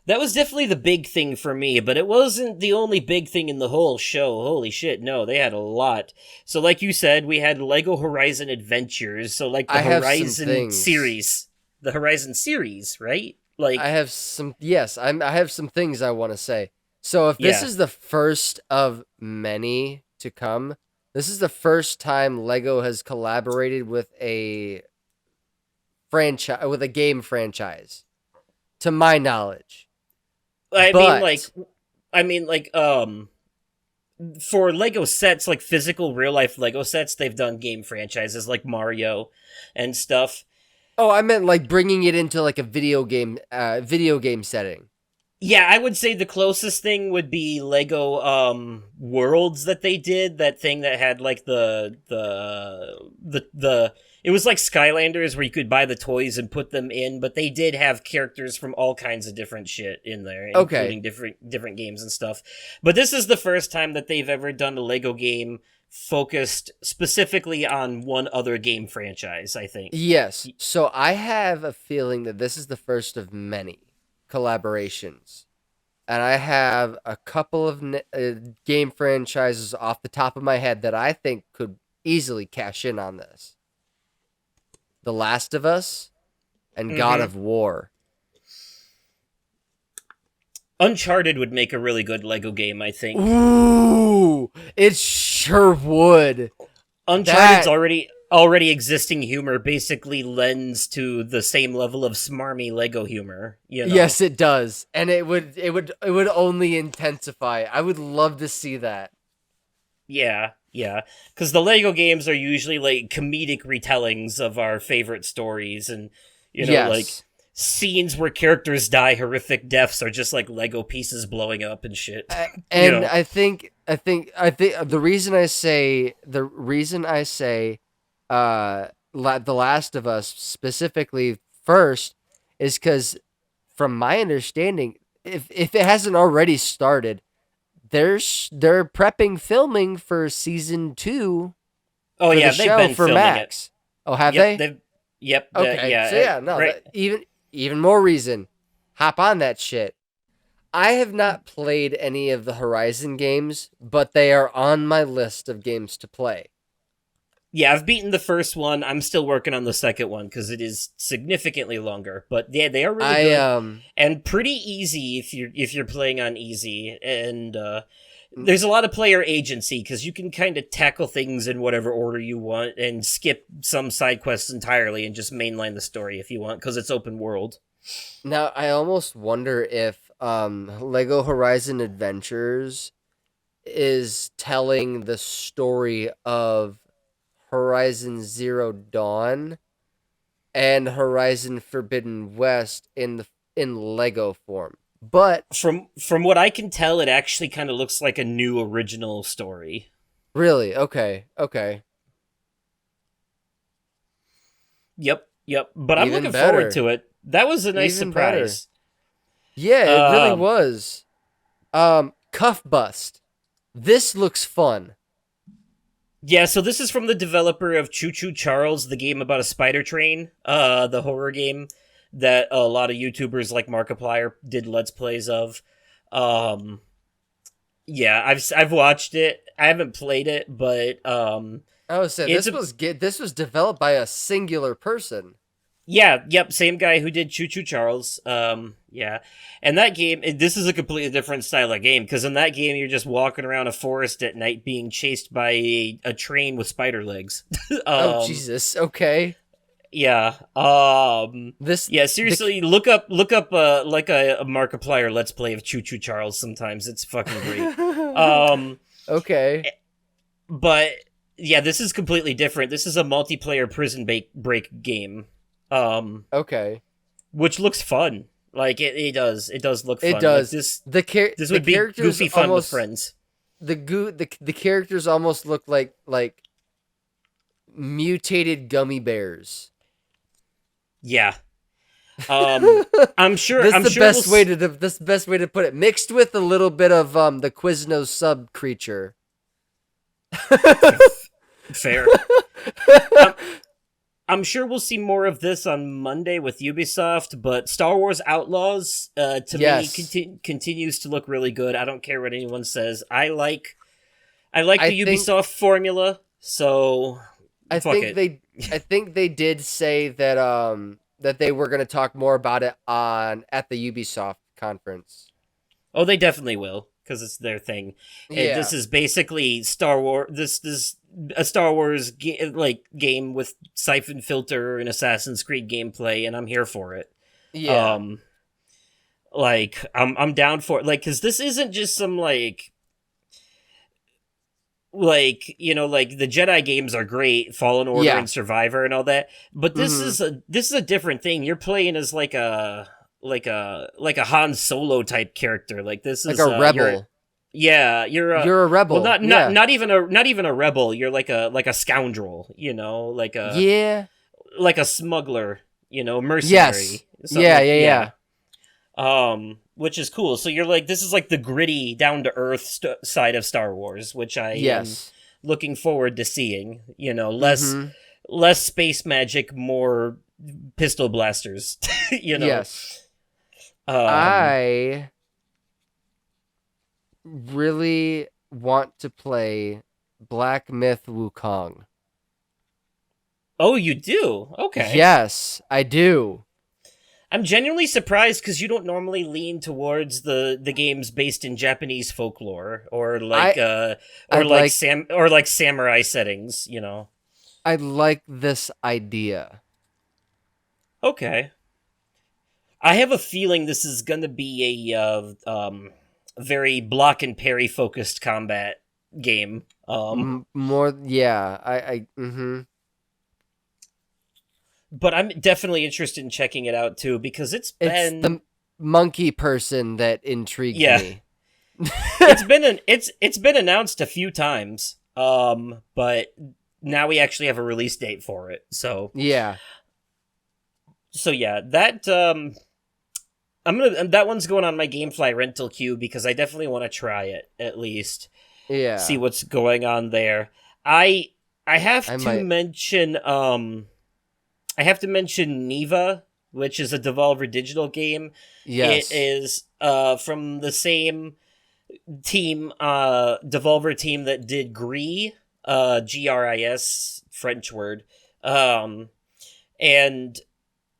definitely the big thing for me, but it wasn't the only big thing in the whole show. Holy shit, no, they had a lot. So like you said, we had Lego Horizon Adventures, so like the Horizon series. The Horizon series, right? Like I have some things I want to say. So if this is the first of many to come, this is the first time Lego has collaborated with a game franchise, to my knowledge. I mean, for Lego sets, like physical real life Lego sets, they've done game franchises like Mario and stuff. Oh, I meant like bringing it into like a video game setting. Yeah, I would say the closest thing would be Lego Worlds that they did, that thing that had like the it was like Skylanders where you could buy the toys and put them in, but they did have characters from all kinds of different shit in there, including different games and stuff. But this is the first time that they've ever done a Lego game focused specifically on one other game franchise, I think. Yes. So I have a feeling that this is the first of many collaborations. And I have a couple of game franchises off the top of my head that I think could easily cash in on this. The Last of Us and God of War. Uncharted would make a really good Lego game, I think. Ooh, it sure would. Uncharted's already existing humor basically lends to the same level of smarmy Lego humor. You know? Yes, it does, and it would only intensify. I would love to see that. Yeah, because the Lego games are usually like comedic retellings of our favorite stories, and like scenes where characters die horrific deaths are just like Lego pieces blowing up and shit. And I think the reason I say The Last of Us specifically first is because, from my understanding, if it hasn't already started, they're prepping filming for season 2. Oh yeah, they've been for filming Max. it. Oh, have they? Yep. Okay. Right. Even more reason. Hop on that shit. I have not played any of the Horizon games, but they are on my list of games to play. Yeah, I've beaten the first one. I'm still working on the second one because it is significantly longer. But yeah, they are really good and pretty easy if you're playing on easy. And there's a lot of player agency because you can kind of tackle things in whatever order you want and skip some side quests entirely and just mainline the story if you want because it's open world. Now, I almost wonder if Lego Horizon Adventures is telling the story of Horizon Zero Dawn and Horizon Forbidden West in Lego form. But from what I can tell, it actually kind of looks like a new original story. Really? Okay. Yep. But I'm looking forward to it. That was a nice surprise. Yeah, it really was. Cuff Bust. This looks fun. Yeah, so this is from the developer of Choo Choo Charles, the game about a spider train, the horror game that a lot of YouTubers like Markiplier did Let's Plays of. Yeah, I've watched it. I haven't played it, but I was saying this was developed by a singular person. Yeah, yep, same guy who did Choo Choo Charles. Yeah. And that game, this is a completely different style of game, because in that game, you're just walking around a forest at night being chased by a train with spider legs. Oh, Jesus. Okay. Yeah. Seriously, look up like a Markiplier Let's Play of Choo Choo Charles sometimes. It's fucking great. Okay. But, yeah, this is completely different. This is a multiplayer prison break game. Okay. Which looks fun. Like it does look fun. It does. Like this would be goofy fun with friends. The characters almost look like mutated gummy bears. Yeah. I'm sure. This is the best way to put it. Mixed with a little bit of the Quiznos sub creature. Fair. I'm sure we'll see more of this on Monday with Ubisoft, but Star Wars Outlaws, me, continues to look really good. I don't care what anyone says. I like the Ubisoft formula, so I think they did say that that they were going to talk more about it at the Ubisoft conference. Oh, they definitely will, because it's their thing. Yeah. And this is basically Star Wars. This is a Star Wars game with Siphon Filter and Assassin's Creed gameplay, and I'm here for it. Yeah. I'm down for it. Like, because this isn't just some like, you know, like the Jedi games are great, Fallen Order Yeah. and Survivor and all that, but this Mhm. is a different thing. You're playing as like a Han Solo type character. Like this Like is a you're rebel. you're a You're a well, rebel. Yeah. not even a rebel. You're like a scoundrel, you know, Yeah. like a smuggler, you know, Yes. mercenary, something Yeah, like, yeah, yeah. yeah. Which is cool. So you're like, this is like the gritty, down to earth side of Star Wars, which I am Yes. looking forward to seeing. You know, Mhm. less space magic, more pistol blasters. You know, Yes. um, I really want to play Black Myth Wukong. oh, you do? Okay. Yes, I do. I'm genuinely surprised because you don't normally lean towards the games based in Japanese folklore I I or like like samurai settings. You know. I like this idea. Okay. I have a feeling this is gonna be very block and parry focused combat game. More, yeah. I mhm. But I'm definitely interested in checking it out too because It's the monkey person that intrigued yeah, me. it's been announced a few times. But now we actually have a release date for it. Yeah. So yeah, that one's going on my GameFly rental queue because I definitely want to try it at least. See Yeah. what's going on there. I I have I to might. mention I have to mention Neva, which is a Devolver Digital game. It Yes. is from the same team Devolver team that did Gris, GRIS, French word. Um and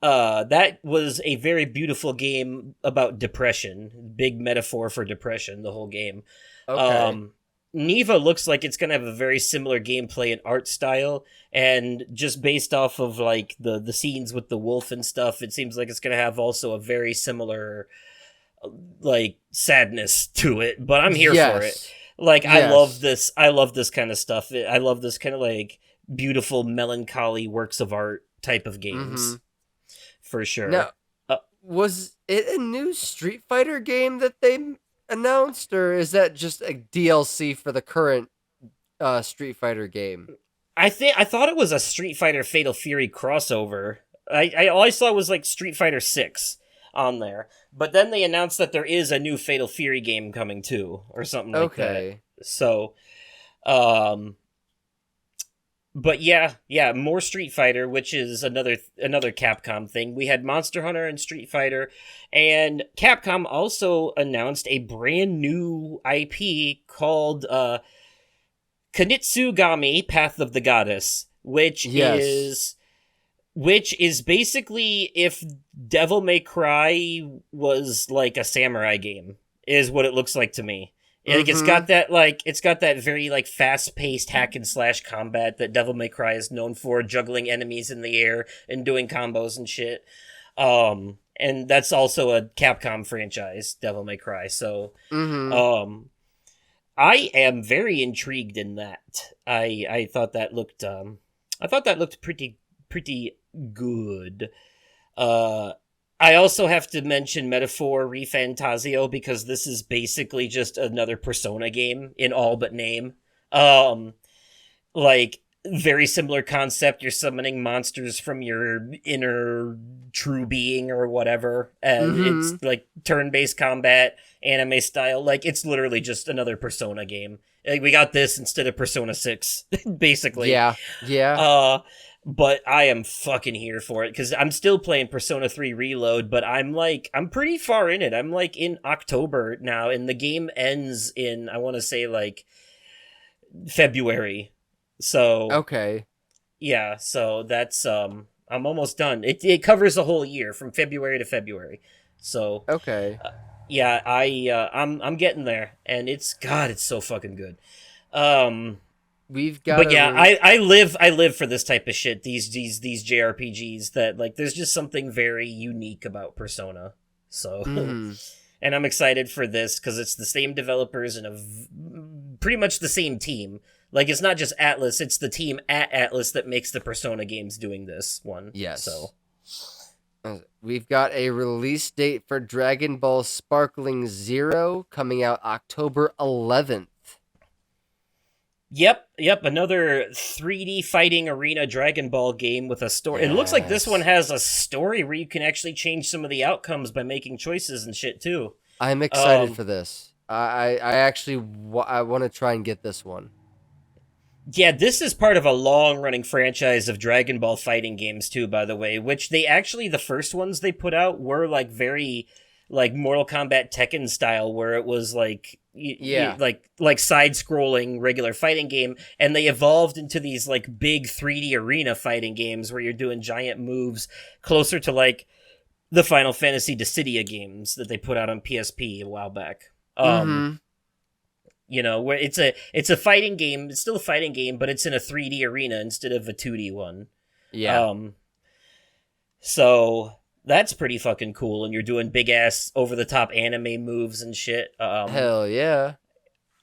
that was a very beautiful game about depression. Big metaphor for depression, the whole game. Okay. Um, Neva looks like it's gonna have a very similar gameplay and art style, and just based off of like the scenes with the wolf and stuff, it seems like it's gonna have also a very similar like sadness to it. But I'm here for it. Yes. Like Yes. I love this kind of stuff. I love this kind of like beautiful melancholy works of art type of games Mhm. for sure. Now, was it a new Street Fighter game that they announced, or is that just a DLC for the current Street Fighter game? I thought it was a Street Fighter Fatal Fury crossover. I all I saw was like Street Fighter 6 on there. But then they announced that there is a new Fatal Fury game coming too or something like that. Okay. So, um but yeah, more Street Fighter, which is another Capcom thing. We had Monster Hunter and Street Fighter, and Capcom also announced a brand new IP called Kanitsugami Path of the Goddess, Yes. which is basically if Devil May Cry was like a samurai game, is what it looks like to me. Like Mm-hmm. it's got that very like fast paced hack and slash combat that Devil May Cry is known for, juggling enemies in the air and doing combos and shit. And that's also a Capcom franchise, Devil May Cry. So Mm-hmm. um I am very intrigued in that. I thought that looked pretty good. Uh I also have to mention Metaphor ReFantasio because this is basically just another Persona game in all but name. Um like very similar concept. You're summoning monsters from your inner true being or whatever, and it's Mm-hmm. like turn-based combat, anime style. Like it's literally just another Persona game. Like, we got this instead of Persona 6 basically. Yeah. Yeah. uh but I am fucking here for it because I'm still playing Persona 3 Reload, but I'm pretty far in it. I'm like in October now, and the game ends in, I want to say, like February. So Okay. yeah, so that's I'm almost done. It covers the whole year from February to February. So Okay. yeah, I'm getting there, and it's so fucking good. Um We've got but a yeah, re- I live for this type of shit. These JRPGs that like there's just something very unique about Persona. So mm-hmm. and I'm excited for this because it's the same developers and pretty much the same team. Like, it's not just Atlas, it's the team at Atlas that makes the Persona games doing this one. Yes. So we've got a release date for Dragon Ball Sparkling Zero coming out October 11th. Yep, another 3D fighting arena Dragon Ball game with a story. Yes. It looks like this one has a story where you can actually change some of the outcomes by making choices and shit, too. I'm excited for this. I actually I want to try and get this one. Yeah, this is part of a long-running franchise of Dragon Ball fighting games, too, by the way, which they actually, the first ones they put out were, like, very, like, Mortal Kombat Tekken style, where it was, like, like side-scrolling regular fighting game, and they evolved into these, like, big 3D arena fighting games where you're doing giant moves closer to, like, the Final Fantasy Dissidia games that they put out on PSP a while back. You know, where it's a fighting game. It's still a fighting game, but it's in a 3D arena instead of a 2D one. Yeah. So that's pretty fucking cool, and you're doing big ass over the top anime moves and shit. Hell yeah.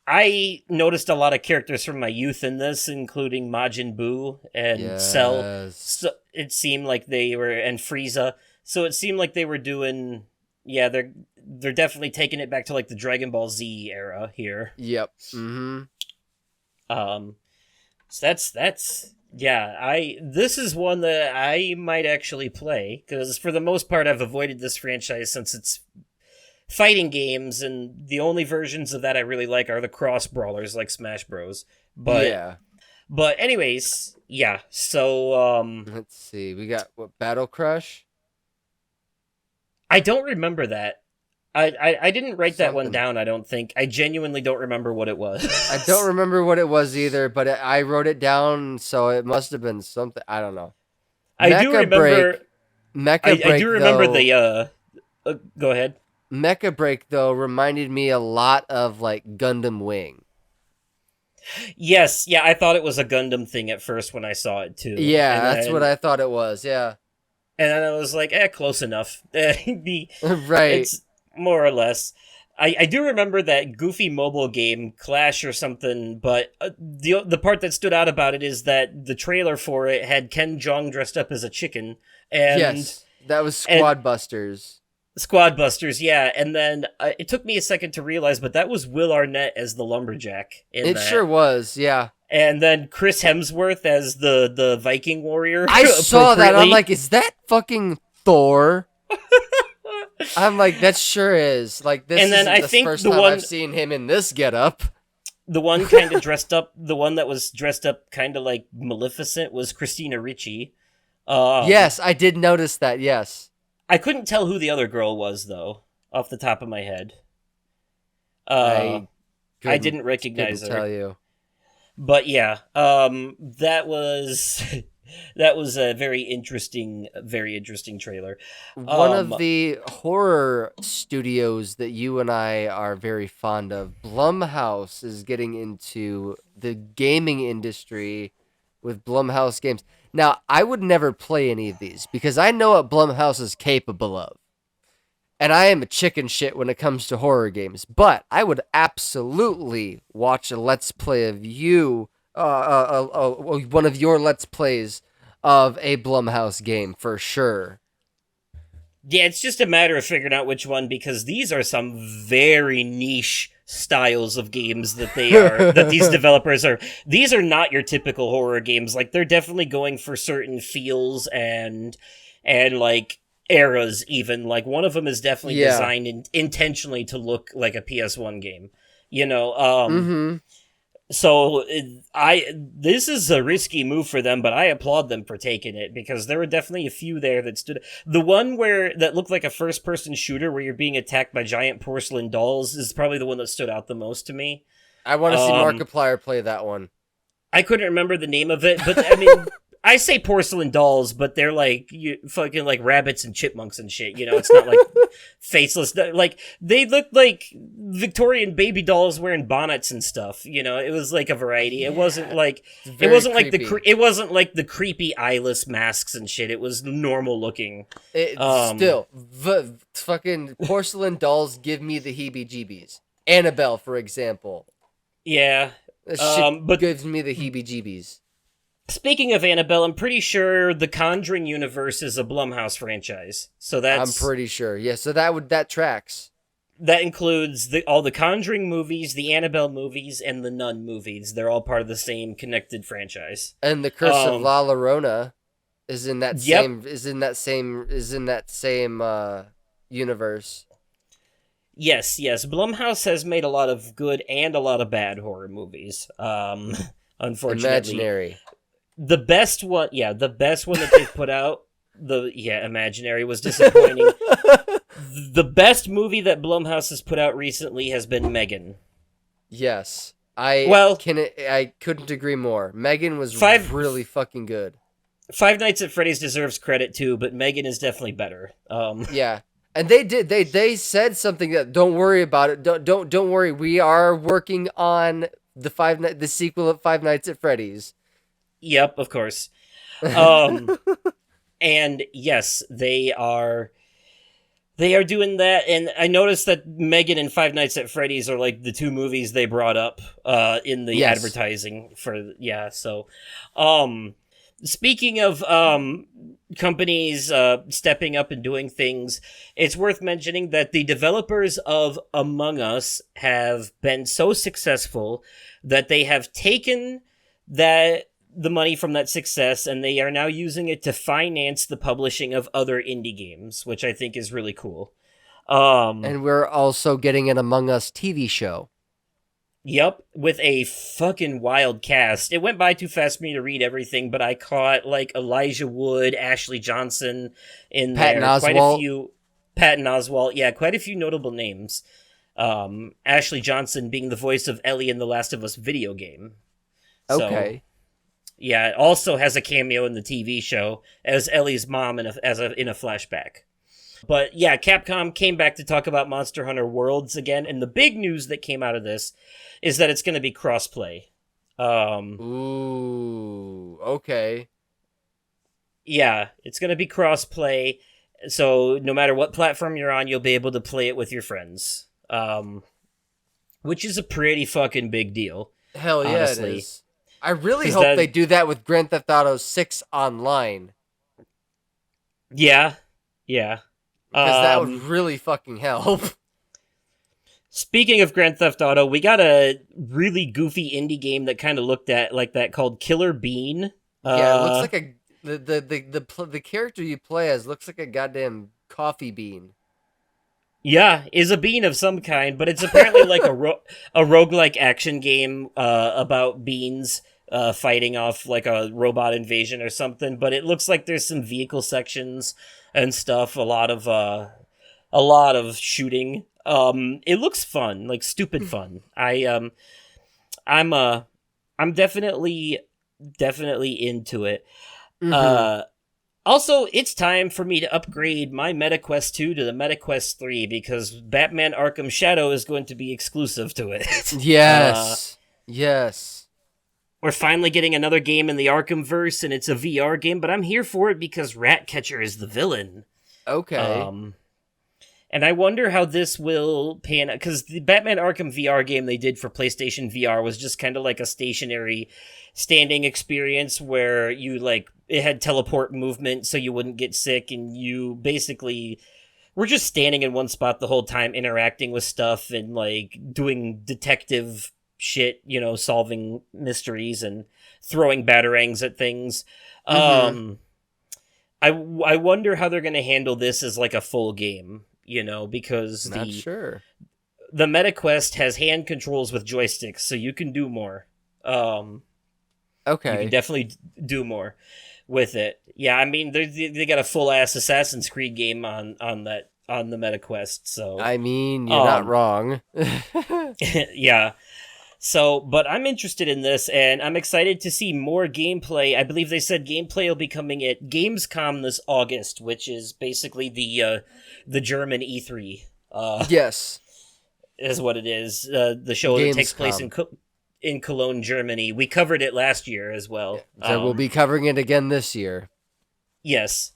I noticed a lot of characters from my youth in this, including Majin Buu and Cell. So it seemed like they were, and Frieza. So it seemed like they were doing. Yeah, they're definitely taking it back to like the Dragon Ball Z era here. Yep. Mm-hmm. So that's this is one that I might actually play, because for the most part I've avoided this franchise since it's fighting games, and the only versions of that I really like are the cross brawlers like Smash Bros. But anyways, yeah. So let's see. We got Battle Crush. I don't remember that. I didn't write that one down, I don't think. I genuinely don't remember what it was. I don't remember what it was either, but I wrote it down, so it must have been something. I don't know. I do remember... Mecha Break, I do remember the... go ahead. Mecha Break, though, reminded me a lot of, like, Gundam Wing. Yes, yeah, I thought it was a Gundam thing at first when I saw it, too. Yeah, that's what I thought it was, yeah. And then I was like, close enough. Right. It's more or less. I do remember that goofy mobile game, Clash or something, but the part that stood out about it is that the trailer for it had Ken Jeong dressed up as a chicken. And yes, that was Squad Busters. Squad Busters, yeah. And then it took me a second to realize, but that was Will Arnett as the lumberjack. It sure was, yeah. And then Chris Hemsworth as the Viking warrior. I saw that. I'm like, is that fucking Thor? I'm like, that sure is. Like, this is the first time I've seen him in this getup. The one kind of dressed up, the one that was dressed up kind of like Maleficent was Christina Ricci. Yes, I did notice that, yes. I couldn't tell who the other girl was, though, off the top of my head. I didn't recognize her. Tell you. But yeah, that was a very interesting trailer. One of the horror studios that you and I are very fond of, Blumhouse, is getting into the gaming industry with Blumhouse games. Now, I would never play any of these because I know what Blumhouse is capable of. And I am a chicken shit when it comes to horror games, but I would absolutely watch a Let's Play of you, one of your Let's Plays of a Blumhouse game for sure. Yeah, it's just a matter of figuring out which one, because these are some very niche styles of games that that these developers are. These are not your typical horror games. Like, they're definitely going for certain feels and like eras even. Like, one of them is definitely designed intentionally to look like a PS1 game. You know, So this is a risky move for them, but I applaud them for taking it, because there were definitely a few there that stood. The one that looked like a first-person shooter where you're being attacked by giant porcelain dolls is probably the one that stood out the most to me. I want to see Markiplier play that one. I couldn't remember the name of it, but I mean, I say porcelain dolls, but they're like fucking like rabbits and chipmunks and shit. You know, it's not like faceless. Like, they look like Victorian baby dolls wearing bonnets and stuff. You know, it was like a variety. It wasn't like it wasn't like the creepy eyeless masks and shit. It was normal looking. Fucking porcelain dolls give me the heebie-jeebies. Annabelle, for example. Yeah. That shit But gives me the heebie-jeebies. speaking of Annabelle, I'm pretty sure the Conjuring universe is a Blumhouse franchise. So I'm pretty sure. Yeah, so that tracks. that includes all the Conjuring movies, the Annabelle movies, and the Nun movies. They're all part of the same connected franchise. And the Curse of La Llorona is in that Yep. same universe. Yes. Blumhouse has made a lot of good and a lot of bad horror movies. Unfortunately, Imaginary. the best one that they've put out, Imaginary was disappointing. The best movie that Blumhouse has put out recently has been Megan. Yes. Well, I couldn't agree more. Megan was really fucking good. Five Nights at Freddy's deserves credit too, but Megan is definitely better. Yeah. And they said something that don't worry about it. Don't worry. We are working on the sequel of Five Nights at Freddy's. Yep, of course. And yes, they are doing that, and I noticed that Megan and Five Nights at Freddy's are like the two movies they brought up in the advertising for so speaking of companies stepping up and doing things, it's worth mentioning that the developers of Among Us have been so successful that they have taken the money from that success, and they are now using it to finance the publishing of other indie games, which I think is really cool. And we're also getting an Among Us TV show. Yep, with a fucking wild cast. It went by too fast for me to read everything, but I caught like Elijah Wood, Ashley Johnson in Patton there. Oswalt. Quite a few. Patton Oswalt, yeah, quite a few notable names. Ashley Johnson being the voice of Ellie in the Last of Us video game. Okay. Yeah, it also has a cameo in the TV show as Ellie's mom in a flashback. But yeah, Capcom came back to talk about Monster Hunter Worlds again, and the big news that came out of this is that it's going to be crossplay. Ooh, okay. Yeah, it's going to be crossplay, so no matter what platform you're on, you'll be able to play it with your friends. Which is a pretty fucking big deal. Hell yeah, honestly. it is. I really hope they do that with Grand Theft Auto 6 online. Yeah. Because that would really fucking help. Speaking of Grand Theft Auto, we got a really goofy indie game that kind of looked at like that called Killer Bean. Yeah, it looks like the character you play as looks like a goddamn coffee bean. Yeah, is a bean of some kind, but it's apparently like a roguelike action game about beans fighting off like a robot invasion or something. But it looks like there's some vehicle sections and stuff. A lot of shooting. It looks fun, like stupid fun. I'm definitely into it. Mm-hmm. Also, it's time for me to upgrade my MetaQuest 2 to the MetaQuest 3 because Batman Arkham Shadow is going to be exclusive to it. Yes. Yes. We're finally getting another game in the Arkhamverse, and it's a VR game, but I'm here for it because Ratcatcher is the villain. Okay. And I wonder how this will pan out, because the Batman Arkham VR game they did for PlayStation VR was just kind of like a stationary standing experience where you it had teleport movement so you wouldn't get sick, and you basically were just standing in one spot the whole time interacting with stuff and doing detective shit, solving mysteries and throwing batarangs at things. Mm-hmm. I wonder how they're going to handle this as like a full game, because Not sure. The MetaQuest has hand controls with joysticks, so you can do more. Okay. You can definitely do more with it. Yeah, I mean, they got a full-ass Assassin's Creed game on the MetaQuest, so... I mean, you're not wrong. Yeah. So, but I'm interested in this, and I'm excited to see more gameplay. I believe they said gameplay will be coming at Gamescom this August, which is basically the German E3. Yes. Is what it is. The show that takes place in Cologne, Germany. We covered it last year as well. So we'll be covering it again this year. Yes.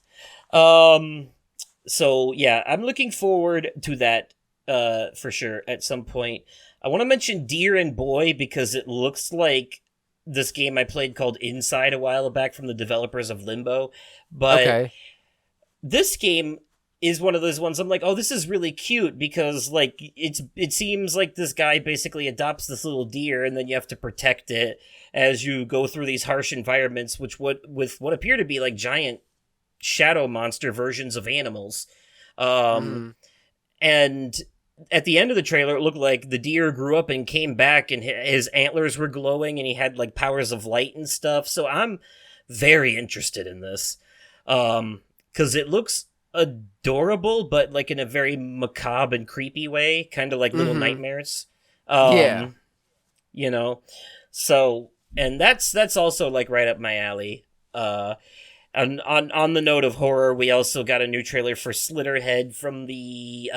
So, yeah, I'm looking forward to that. for sure at some point. I want to mention Deer and Boy because it looks like this game I played called Inside a while back from the developers of Limbo. But Okay. this game is one of those ones I'm like, oh, this is really cute because like it seems like this guy basically adopts this little deer and then you have to protect it as you go through these harsh environments, with what appear to be like giant shadow monster versions of animals. And at the end of the trailer, it looked like the deer grew up and came back and his antlers were glowing and he had like powers of light and stuff. So I'm very interested in this. 'Cause it looks adorable, but like in a very macabre and creepy way, kind of like Little Nightmares. Yeah. You know, so, and that's also like right up my alley. And on the note of horror, we also got a new trailer for Slitterhead from the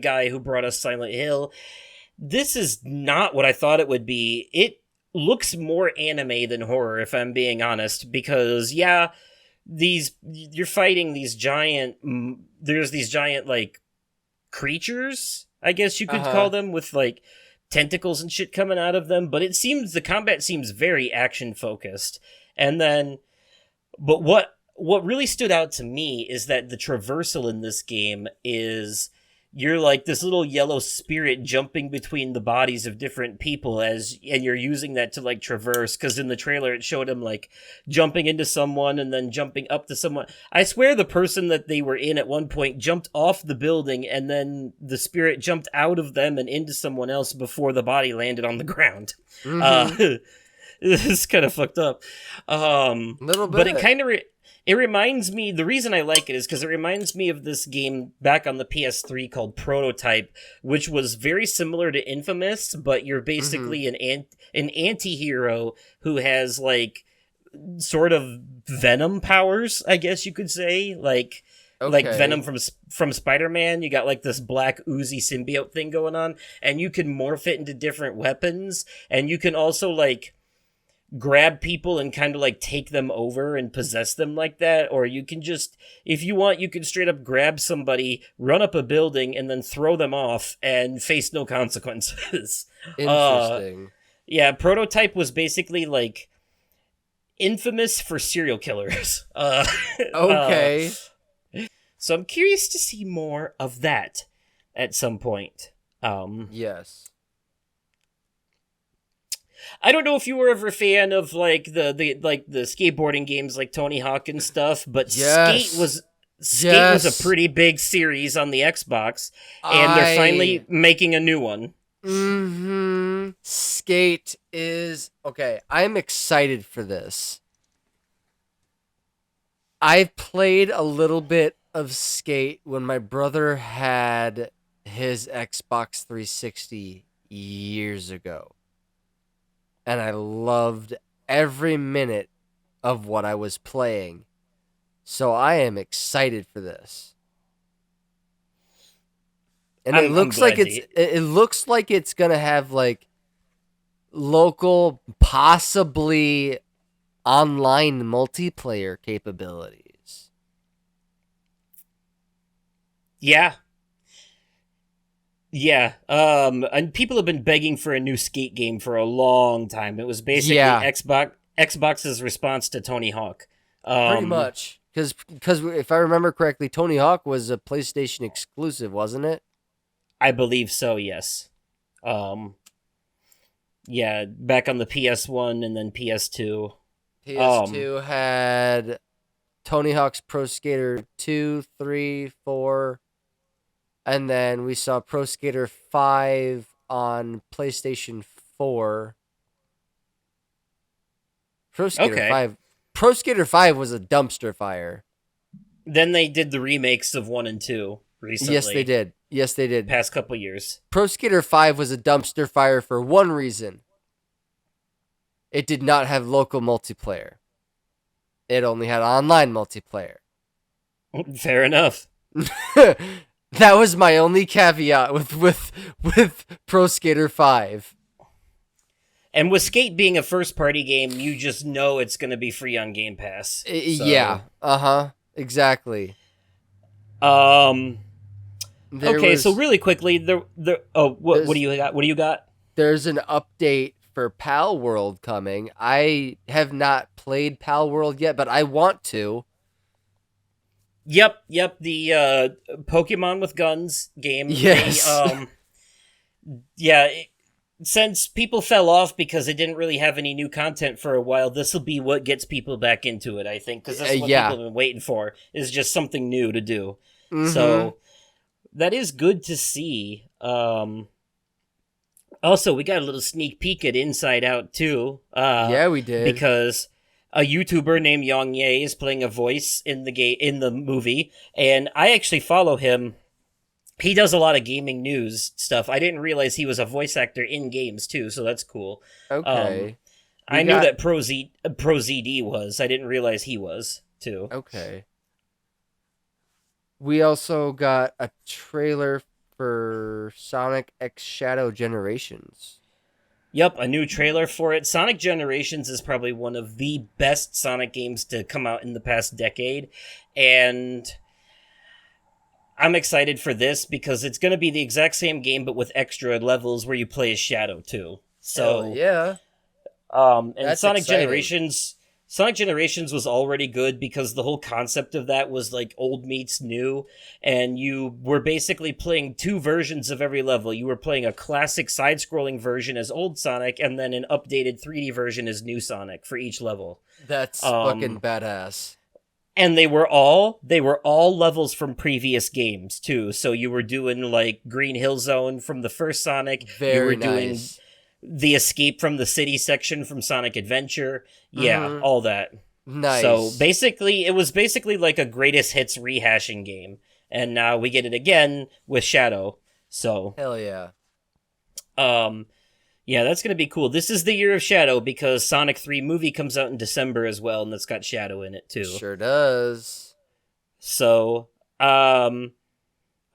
guy who brought us Silent Hill. This is not what I thought it would be. It looks more anime than horror, if I'm being honest, because yeah, you're fighting these giant, there's these giant like creatures, I guess you could call them, with like tentacles and shit coming out of them, but the combat seems very action focused. And then but what really stood out to me is that the traversal in this game is you're like this little yellow spirit jumping between the bodies of different people and you're using that to like traverse, because in the trailer it showed him like jumping into someone and then jumping up to someone. I swear the person that they were in at one point jumped off the building and then the spirit jumped out of them and into someone else before the body landed on the ground. This is kind of fucked up. Little bit. But it reminds me, the reason I like it is because it reminds me of this game back on the PS3 called Prototype, which was very similar to Infamous, but you're basically an anti-hero who has like sort of venom powers, I guess you could say, like Venom from Spider-Man. You got like this black oozy symbiote thing going on, and you can morph it into different weapons, and you can also like grab people and kind of like take them over and possess them like that, or you can just, if you want, you can straight up grab somebody, run up a building, and then throw them off and face no consequences. Interesting. Yeah, Prototype was basically like Infamous for serial killers. Okay. So I'm curious to see more of that at some point. Yes. I don't know if you were ever a fan of like the skateboarding games like Tony Hawk and stuff, but Yes. Skate was a pretty big series on the Xbox, and they're finally making a new one. Skate is okay. I'm excited for this. I've played a little bit of Skate when my brother had his Xbox 360 years ago. And I loved every minute of what I was playing. So I am excited for this. And it looks like it's gonna have like local, possibly online multiplayer capabilities. Yeah. Yeah, and people have been begging for a new Skate game for a long time. It was basically Xbox's response to Tony Hawk. Pretty much. Because if I remember correctly, Tony Hawk was a PlayStation exclusive, wasn't it? I believe so, yes. Yeah, back on the PS1 and then PS2. PS2 had Tony Hawk's Pro Skater 2, 3, 4... And then we saw Pro Skater 5 on PlayStation 4. Pro Skater 5 was a dumpster fire. Then they did the remakes of 1 and 2 recently. Yes, they did. Past couple years. Pro Skater 5 was a dumpster fire for one reason. It did not have local multiplayer. It only had online multiplayer. Fair enough. That was my only caveat with Pro Skater 5. And with Skate being a first-party game, you just know it's going to be free on Game Pass. So. Yeah, exactly. My Okay, so really quickly, what there's- do you got? What do you got? there's an update for Pal World coming. I have not played Pal World yet, but I want to. Yep, the Pokemon with guns game. Yes. Yeah, since people fell off because it didn't really have any new content for a while, this will be what gets people back into it, I think, because that's what Yeah. people have been waiting for, is just something new to do. Mhm. So, that is good to see. Also, we got a little sneak peek at Inside Out, too. Yeah, we did. Because a YouTuber named Yong Ye is playing a voice in the movie, and I actually follow him. He does a lot of gaming news stuff. I didn't realize he was a voice actor in games too, so that's cool. Okay. I knew that Pro ZD was. I didn't realize he was too. Okay. We also got a trailer for Sonic X Shadow Generations. Yep, a new trailer for it. Sonic Generations is probably one of the best Sonic games to come out in the past decade, and I'm excited for this because it's going to be the exact same game but with extra levels where you play as Shadow too. So Hell yeah. and That's Sonic exciting. Generations was already good because the whole concept of that was like old meets new, and you were basically playing two versions of every level. You were playing a classic side-scrolling version as old Sonic, and then an updated 3D version as new Sonic for each level. That's fucking badass. And they were all levels from previous games too. So you were doing like Green Hill Zone from the first Sonic. Very you were nice. doing the escape from the city section from Sonic Adventure. Yeah, all that. Nice. So basically, it was basically like a greatest hits rehashing game, and now we get it again with Shadow. So Hell yeah. yeah, that's gonna be cool. This is the year of Shadow because Sonic 3 movie comes out in December as well, and that's got Shadow in it too. Sure does. So,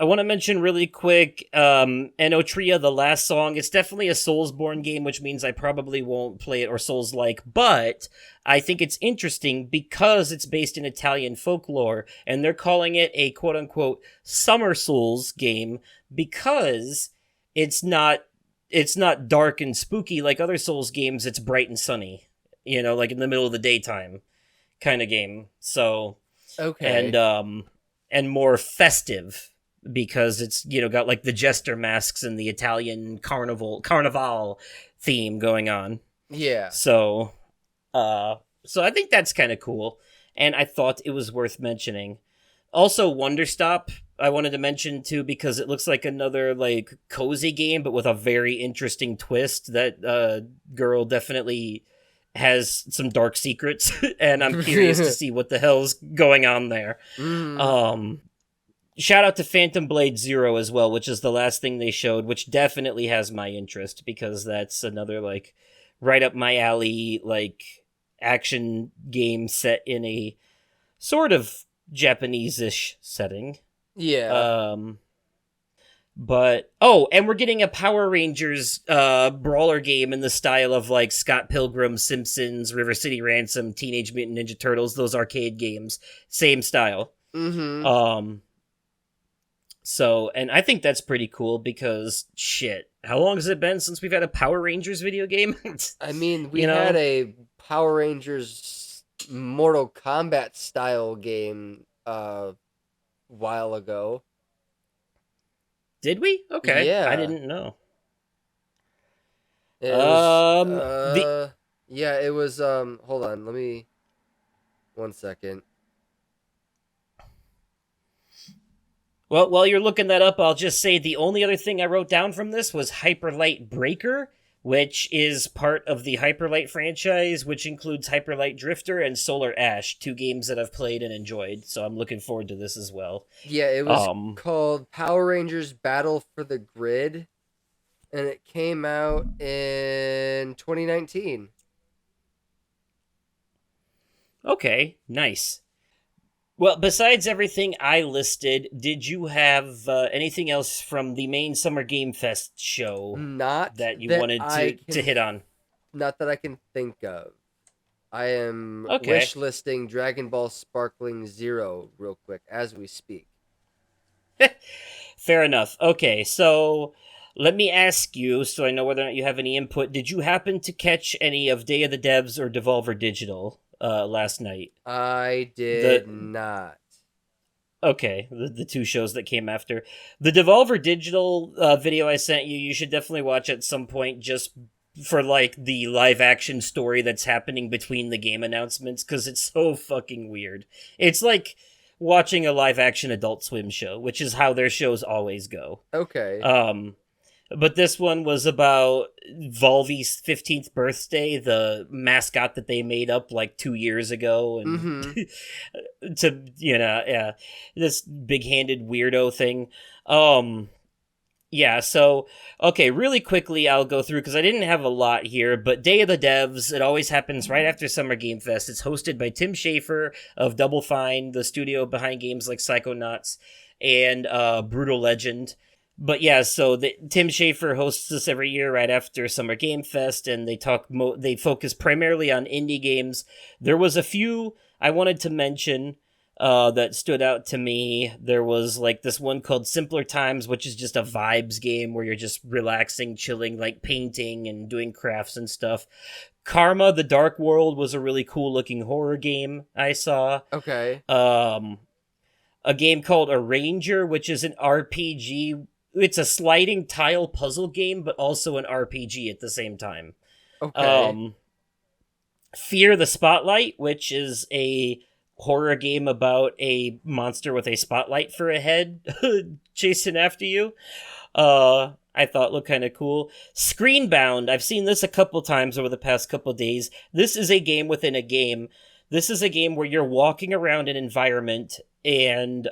I want to mention really quick, Enotria, the last song. It's definitely a Soulsborne game, which means I probably won't play it or Souls-like, but I think it's interesting because it's based in Italian folklore, and they're calling it a quote-unquote Summer Souls game because it's not dark and spooky like other Souls games. It's bright and sunny, like in the middle of the daytime kind of game. So, Okay. and more festive because it's got like the jester masks and the Italian carnival theme going on. Yeah. So I think that's kind of cool, and I thought it was worth mentioning. Also, Wonderstop I wanted to mention too because it looks like another like cozy game, but with a very interesting twist. That girl definitely has some dark secrets, and I'm curious to see what the hell's going on there. Shout out to Phantom Blade Zero as well, which is the last thing they showed, which definitely has my interest because that's another like right up my alley like action game set in a sort of Japanese-ish setting. Yeah. But and we're getting a Power Rangers brawler game in the style of like Scott Pilgrim, Simpsons, River City Ransom, Teenage Mutant Ninja Turtles, those arcade games, same style. So, and I think that's pretty cool because shit, how long has it been since we've had a Power Rangers video game? I mean, we had a Power Rangers Mortal Kombat style game while ago. Did we? Okay. Yeah. I didn't know. It was, yeah, it was hold on, let me 1 second. Well, while you're looking that up, I'll just say the only other thing I wrote down from this was Hyperlight Breaker, which is part of the Hyperlight franchise, which includes Hyperlight Drifter and Solar Ash, two games that I've played and enjoyed, so I'm looking forward to this as well. Yeah, it was called Power Rangers Battle for the Grid, and it came out in 2019. Okay, nice. Well, besides everything I listed, did you have anything else from the main Summer Game Fest show that you wanted to hit on? Not that I can think of. I am wish listing Dragon Ball Sparkling Zero real quick as we speak. Fair enough. Okay, so let me ask you, so I know whether or not you have any input. Did you happen to catch any of Day of the Devs or Devolver Digital last night? I did The not. Okay, the two shows that came after. The Devolver Digital video I sent you, you should definitely watch at some point just for like the live action story that's happening between the game announcements because it's so fucking weird. It's like watching a live action Adult Swim show, which is how their shows always go. Okay. But this one was about Volvy's 15th birthday, the mascot that they made up like 2 years ago, and to yeah, this big-handed weirdo thing. Yeah, so okay, really quickly I'll go through because I didn't have a lot here, but Day of the Devs, it always happens right after Summer Game Fest. It's hosted by Tim Schafer of Double Fine, the studio behind games like Psychonauts and Brutal Legend. But yeah, so Tim Schafer hosts this every year right after Summer Game Fest, and they focus primarily on indie games. There was a few I wanted to mention that stood out to me. There was like this one called Simpler Times, which is just a vibes game where you're just relaxing, chilling, like painting and doing crafts and stuff. Karma: The Dark World was a really cool looking horror game I saw. Okay. A game called Arranger, which is an RPG. It's a sliding tile puzzle game, but also an RPG at the same time. Okay. Fear the Spotlight, which is a horror game about a monster with a spotlight for a head chasing after you. I thought looked kind of cool. Screenbound, I've seen this a couple times over the past couple days. This is a game within a game. This is a game where you're walking around an environment and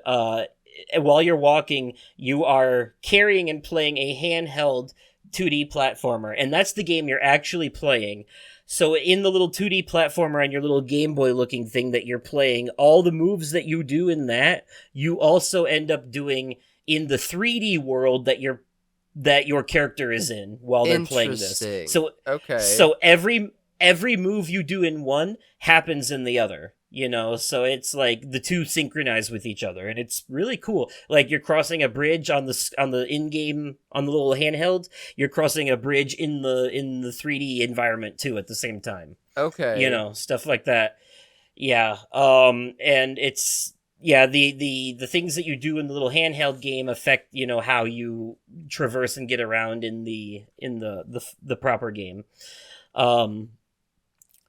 while you're walking, you are carrying and playing a handheld 2D platformer, and that's the game you're actually playing. So in the little 2D platformer on your little Game Boy looking thing that you're playing, all the moves that you do in that, you also end up doing in the 3D world that your character is in while they're playing this. So okay. So every move you do in one happens in the other. So it's like the two synchronize with each other, and it's really cool. Like you're crossing a bridge on the in-game on the little handheld. You're crossing a bridge in the 3D environment too at the same time. Okay. Stuff like that. Yeah. And it's the things that you do in the little handheld game affect how you traverse and get around in the proper game.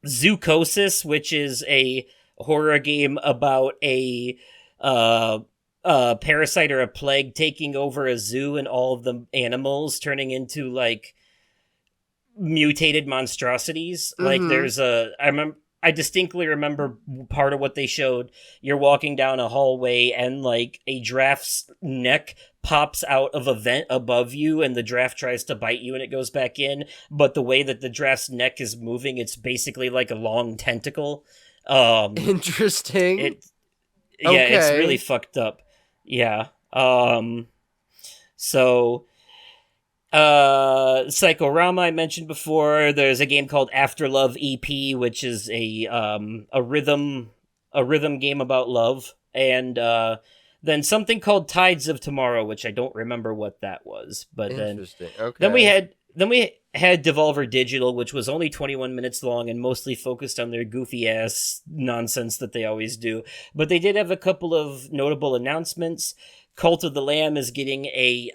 Zoocosis, which is a horror game about a parasite or a plague taking over a zoo and all of the animals turning into like mutated monstrosities. Like there's I distinctly remember part of what they showed. You're walking down a hallway and like a giraffe's neck pops out of a vent above you and the giraffe tries to bite you and it goes back in. But the way that the giraffe's neck is moving, it's basically like a long tentacle. Interesting. It's really fucked up. Yeah. So Psychorama I mentioned before. There's a game called After Love EP, which is a rhythm game about love, and then something called Tides of Tomorrow, which I don't remember what that was. But Interesting. then we had Devolver Digital, which was only 21 minutes long and mostly focused on their goofy ass nonsense that they always do. But they did have a couple of notable announcements. Cult of the Lamb is getting a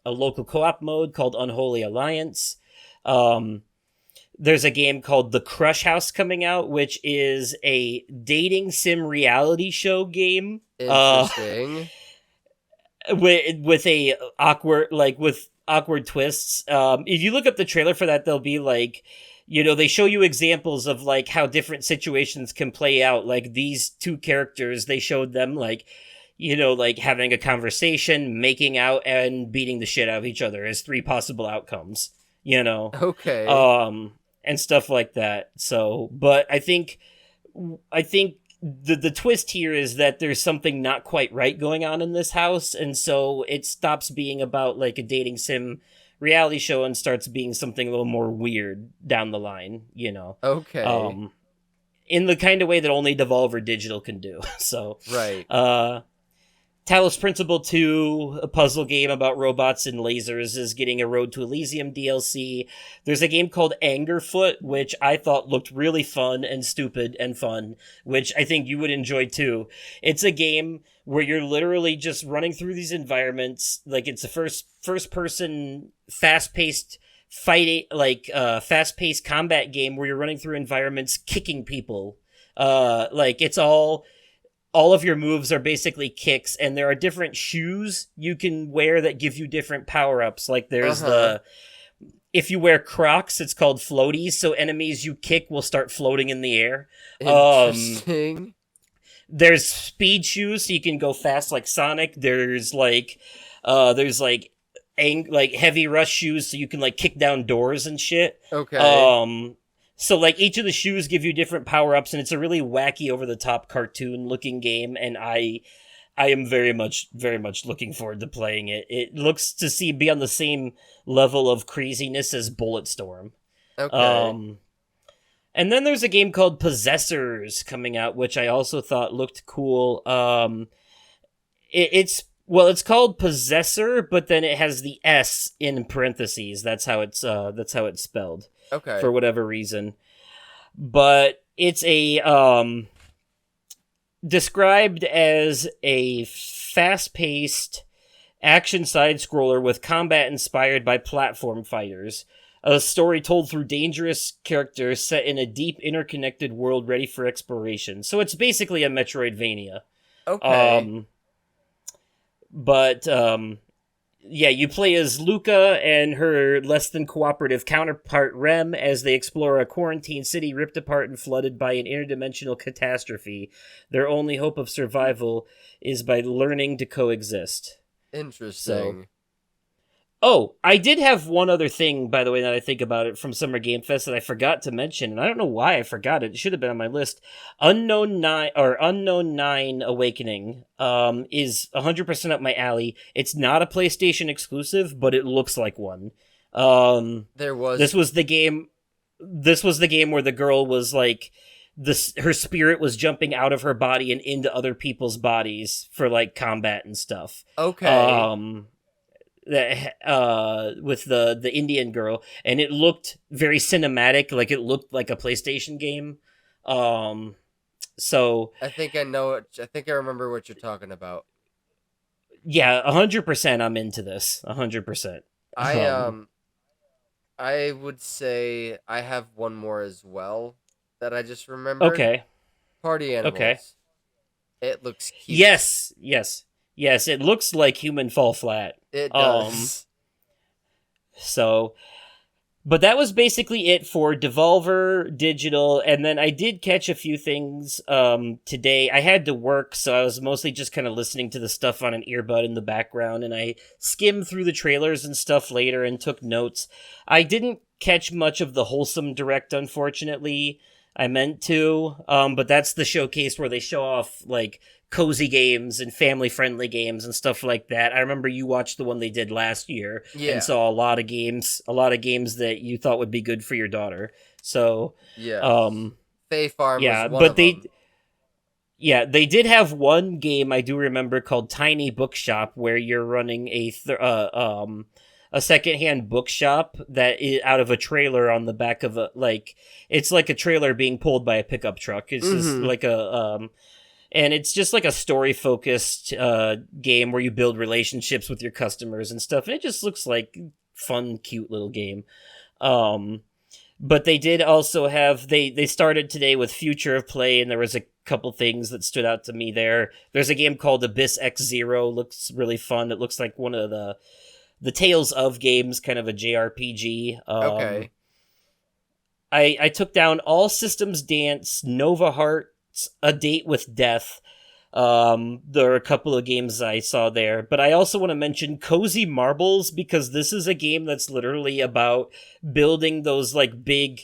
local co-op mode called Unholy Alliance. There's a game called The Crush House coming out, which is a dating sim reality show game. Interesting. With awkward twists. If you look up the trailer for that, they'll be like, they show you examples of like how different situations can play out. Like these two characters, they showed them like having a conversation, making out, and beating the shit out of each other as three possible outcomes. Okay. And stuff like that. So, but I think the twist here is that there's something not quite right going on in this house, and so it stops being about like a dating sim reality show and starts being something a little more weird down the line. Okay. In the kind of way that only Devolver Digital can do. So right. Talos Principle 2, a puzzle game about robots and lasers, is getting a Road to Elysium DLC. There's a game called Angerfoot, which I thought looked really fun and stupid and fun, which I think you would enjoy too. It's a game where you're literally just running through these environments. Like, it's a first person, fast-paced fast-paced combat game where you're running through environments kicking people. It's all of your moves are basically kicks, and there are different shoes you can wear that give you different power-ups. Like, there's if you wear Crocs, it's called floaties, so enemies you kick will start floating in the air. Interesting. There's speed shoes, so you can go fast like Sonic. There's heavy rush shoes, so you can like kick down doors and shit. Okay. So, like, each of the shoes give you different power-ups, and it's a really wacky, over-the-top, cartoon-looking game, and I am very much looking forward to playing it. It looks to be on the same level of craziness as Bulletstorm. Okay. And then there's a game called Possessors coming out, which I also thought looked cool. It's called Possessor, but then it has the S in parentheses. That's how it's spelled. Okay. For whatever reason. But it's described as a fast-paced action side-scroller with combat inspired by platform fighters. A story told through dangerous characters set in a deep, interconnected world ready for exploration. So it's basically a Metroidvania. Okay. Yeah, you play as Luca and her less than cooperative counterpart Rem as they explore a quarantined city ripped apart and flooded by an interdimensional catastrophe. Their only hope of survival is by learning to coexist. Interesting. Oh, I did have one other thing, by the way, that I think about it from Summer Game Fest that I forgot to mention, and I don't know why I forgot it. It should have been on my list. Unknown 9 Awakening is 100% up my alley. It's not a PlayStation exclusive, but it looks like one. This was the game where the girl was like her spirit was jumping out of her body and into other people's bodies for like combat and stuff. Okay. With the Indian girl, and it looked very cinematic, like it looked like a PlayStation game. So I think I know it. I think I remember what you're talking about. Yeah, 100% I'm into this. 100%. I would say I have one more as well that I just remembered. Okay. Party Animals. Okay. It looks cute. Yes, it looks like Human Fall Flat. It does. But that was basically it for Devolver Digital, and then I did catch a few things today. I had to work, so I was mostly just kind of listening to the stuff on an earbud in the background, and I skimmed through the trailers and stuff later and took notes. I didn't catch much of the Wholesome Direct, unfortunately. I meant to, but that's the showcase where they show off, like, cozy games and family-friendly games and stuff like that. I remember you watched the one they did last year and saw a lot of games that you thought would be good for your daughter. So, Fae Farm was one but of them. Yeah, they did have one game I do remember called Tiny Bookshop where you're running a secondhand bookshop that is out of a trailer on the back of it's like a trailer being pulled by a pickup truck. It's just like and it's just like a story-focused game where you build relationships with your customers and stuff. And it just looks like fun, cute little game. But they did also have... They started today with Future of Play, and there was a couple things that stood out to me there. There's a game called Abyss X Zero. Looks really fun. It looks like one of the Tales of games, kind of a JRPG. Okay. I took down All Systems Dance, Nova Heart, A Date with Death. There are a couple of games I saw there, but I also want to mention Cozy Marbles, because this is a game that's literally about building those like big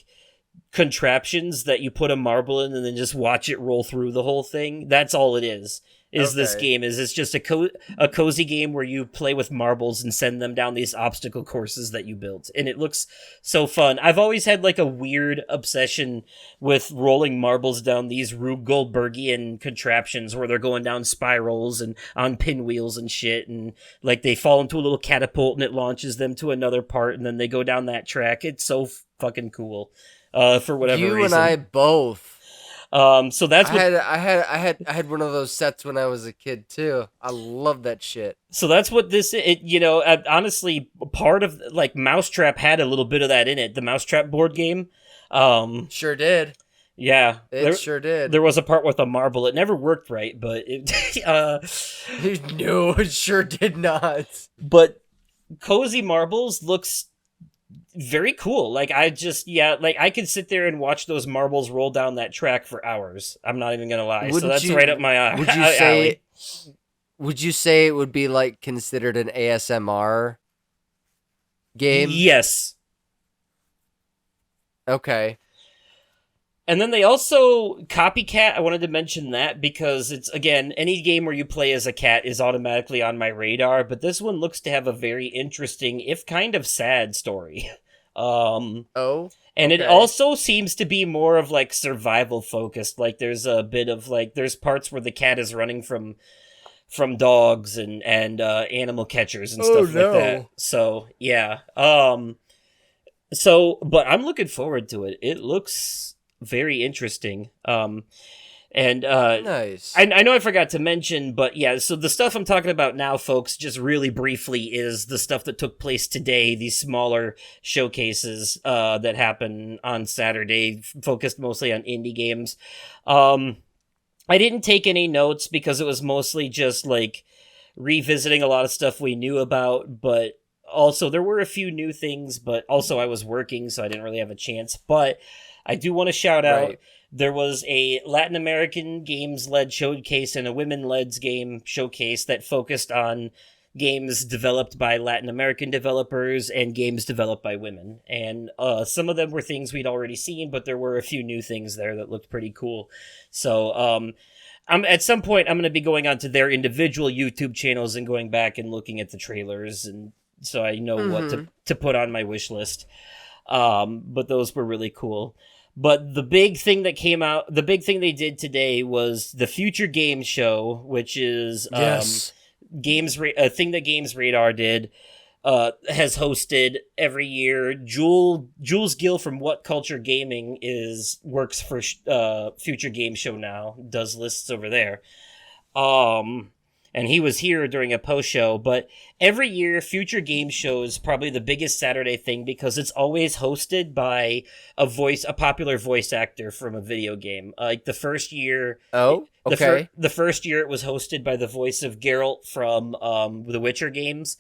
contraptions that you put a marble in and then just watch it roll through the whole thing. That's all it is. is this Okay. game. Is it's just a cozy game where you play with marbles and send them down these obstacle courses that you built, and it looks so fun. I've always had like a weird obsession with rolling marbles down these Rube Goldbergian contraptions where they're going down spirals and on pinwheels and shit, and like they fall into a little catapult and it launches them to another part, and then they go down that track. It's so fucking cool. For whatever You reason. and I both. So that's what I had one of those sets when I was a kid too. I love that shit. So that's what this, honestly, part of, like, Mousetrap had a little bit of that in it, the Mousetrap board game. Sure did. Yeah. Sure did. There was a part with a marble. It never worked right, but No, it sure did not. but Cozy Marbles looks very cool. Like, I could sit there and watch those marbles roll down that track for hours. I'm not even gonna lie. So that's right up my alley. Would you say it would be like considered an ASMR game? Yes. Okay. And then they also Copycat. I wanted to mention that because it's, again, any game where you play as a cat is automatically on my radar, but this one looks to have a very interesting, if kind of sad story. And it also seems to be more of like survival focused. Like there's a bit of like, there's parts where the cat is running from dogs and animal catchers and stuff like that. So yeah. But I'm looking forward to it. It looks very interesting. Nice. I know I forgot to mention, but yeah, so the stuff I'm talking about now, folks, just really briefly, is the stuff that took place today, these smaller showcases that happen on Saturday, focused mostly on indie games. I didn't take any notes because it was mostly just like revisiting a lot of stuff we knew about, but also there were a few new things, but also I was working, so I didn't really have a chance. But I do want to shout out, there was a Latin American games-led showcase and a women-led game showcase that focused on games developed by Latin American developers and games developed by women. And some of them were things we'd already seen, but there were a few new things there that looked pretty cool. So at some point, I'm going to be going onto their individual YouTube channels and going back and looking at the trailers, and so I know what to put on my wish list. But those were really cool. But the big thing that came out, the big thing they did today was the Future Games Show, which is a thing that Games Radar did, has hosted every year. Jules Gill from What Culture Gaming works for Future Games Show now, does lists over there. And he was here during a post show, but every year Future Game Show is probably the biggest Saturday thing because it's always hosted by a popular voice actor from a video game. Like the first year, the first year it was hosted by the voice of Geralt from the Witcher games.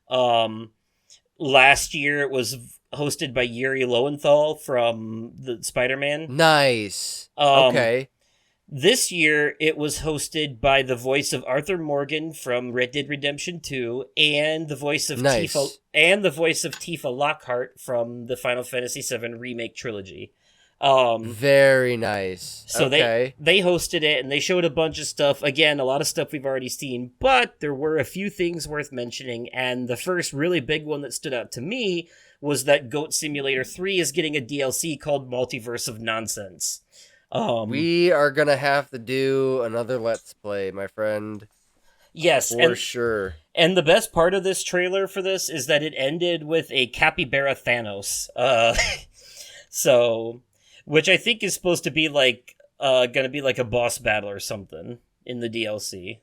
Last year it was hosted by Yuri Lowenthal from the Spider-Man. Nice. This year, it was hosted by the voice of Arthur Morgan from Red Dead Redemption 2, and the voice of Tifa Lockhart from the Final Fantasy VII Remake trilogy. Very nice. So they hosted it, and they showed a bunch of stuff. Again, a lot of stuff we've already seen, but there were a few things worth mentioning, and the first really big one that stood out to me was that Goat Simulator 3 is getting a DLC called Multiverse of Nonsense. We are gonna have to do another Let's Play, my friend. Yes, for sure. And the best part of this trailer for this is that it ended with a capybara Thanos. So, which I think is supposed to be like, gonna be like a boss battle or something in the DLC.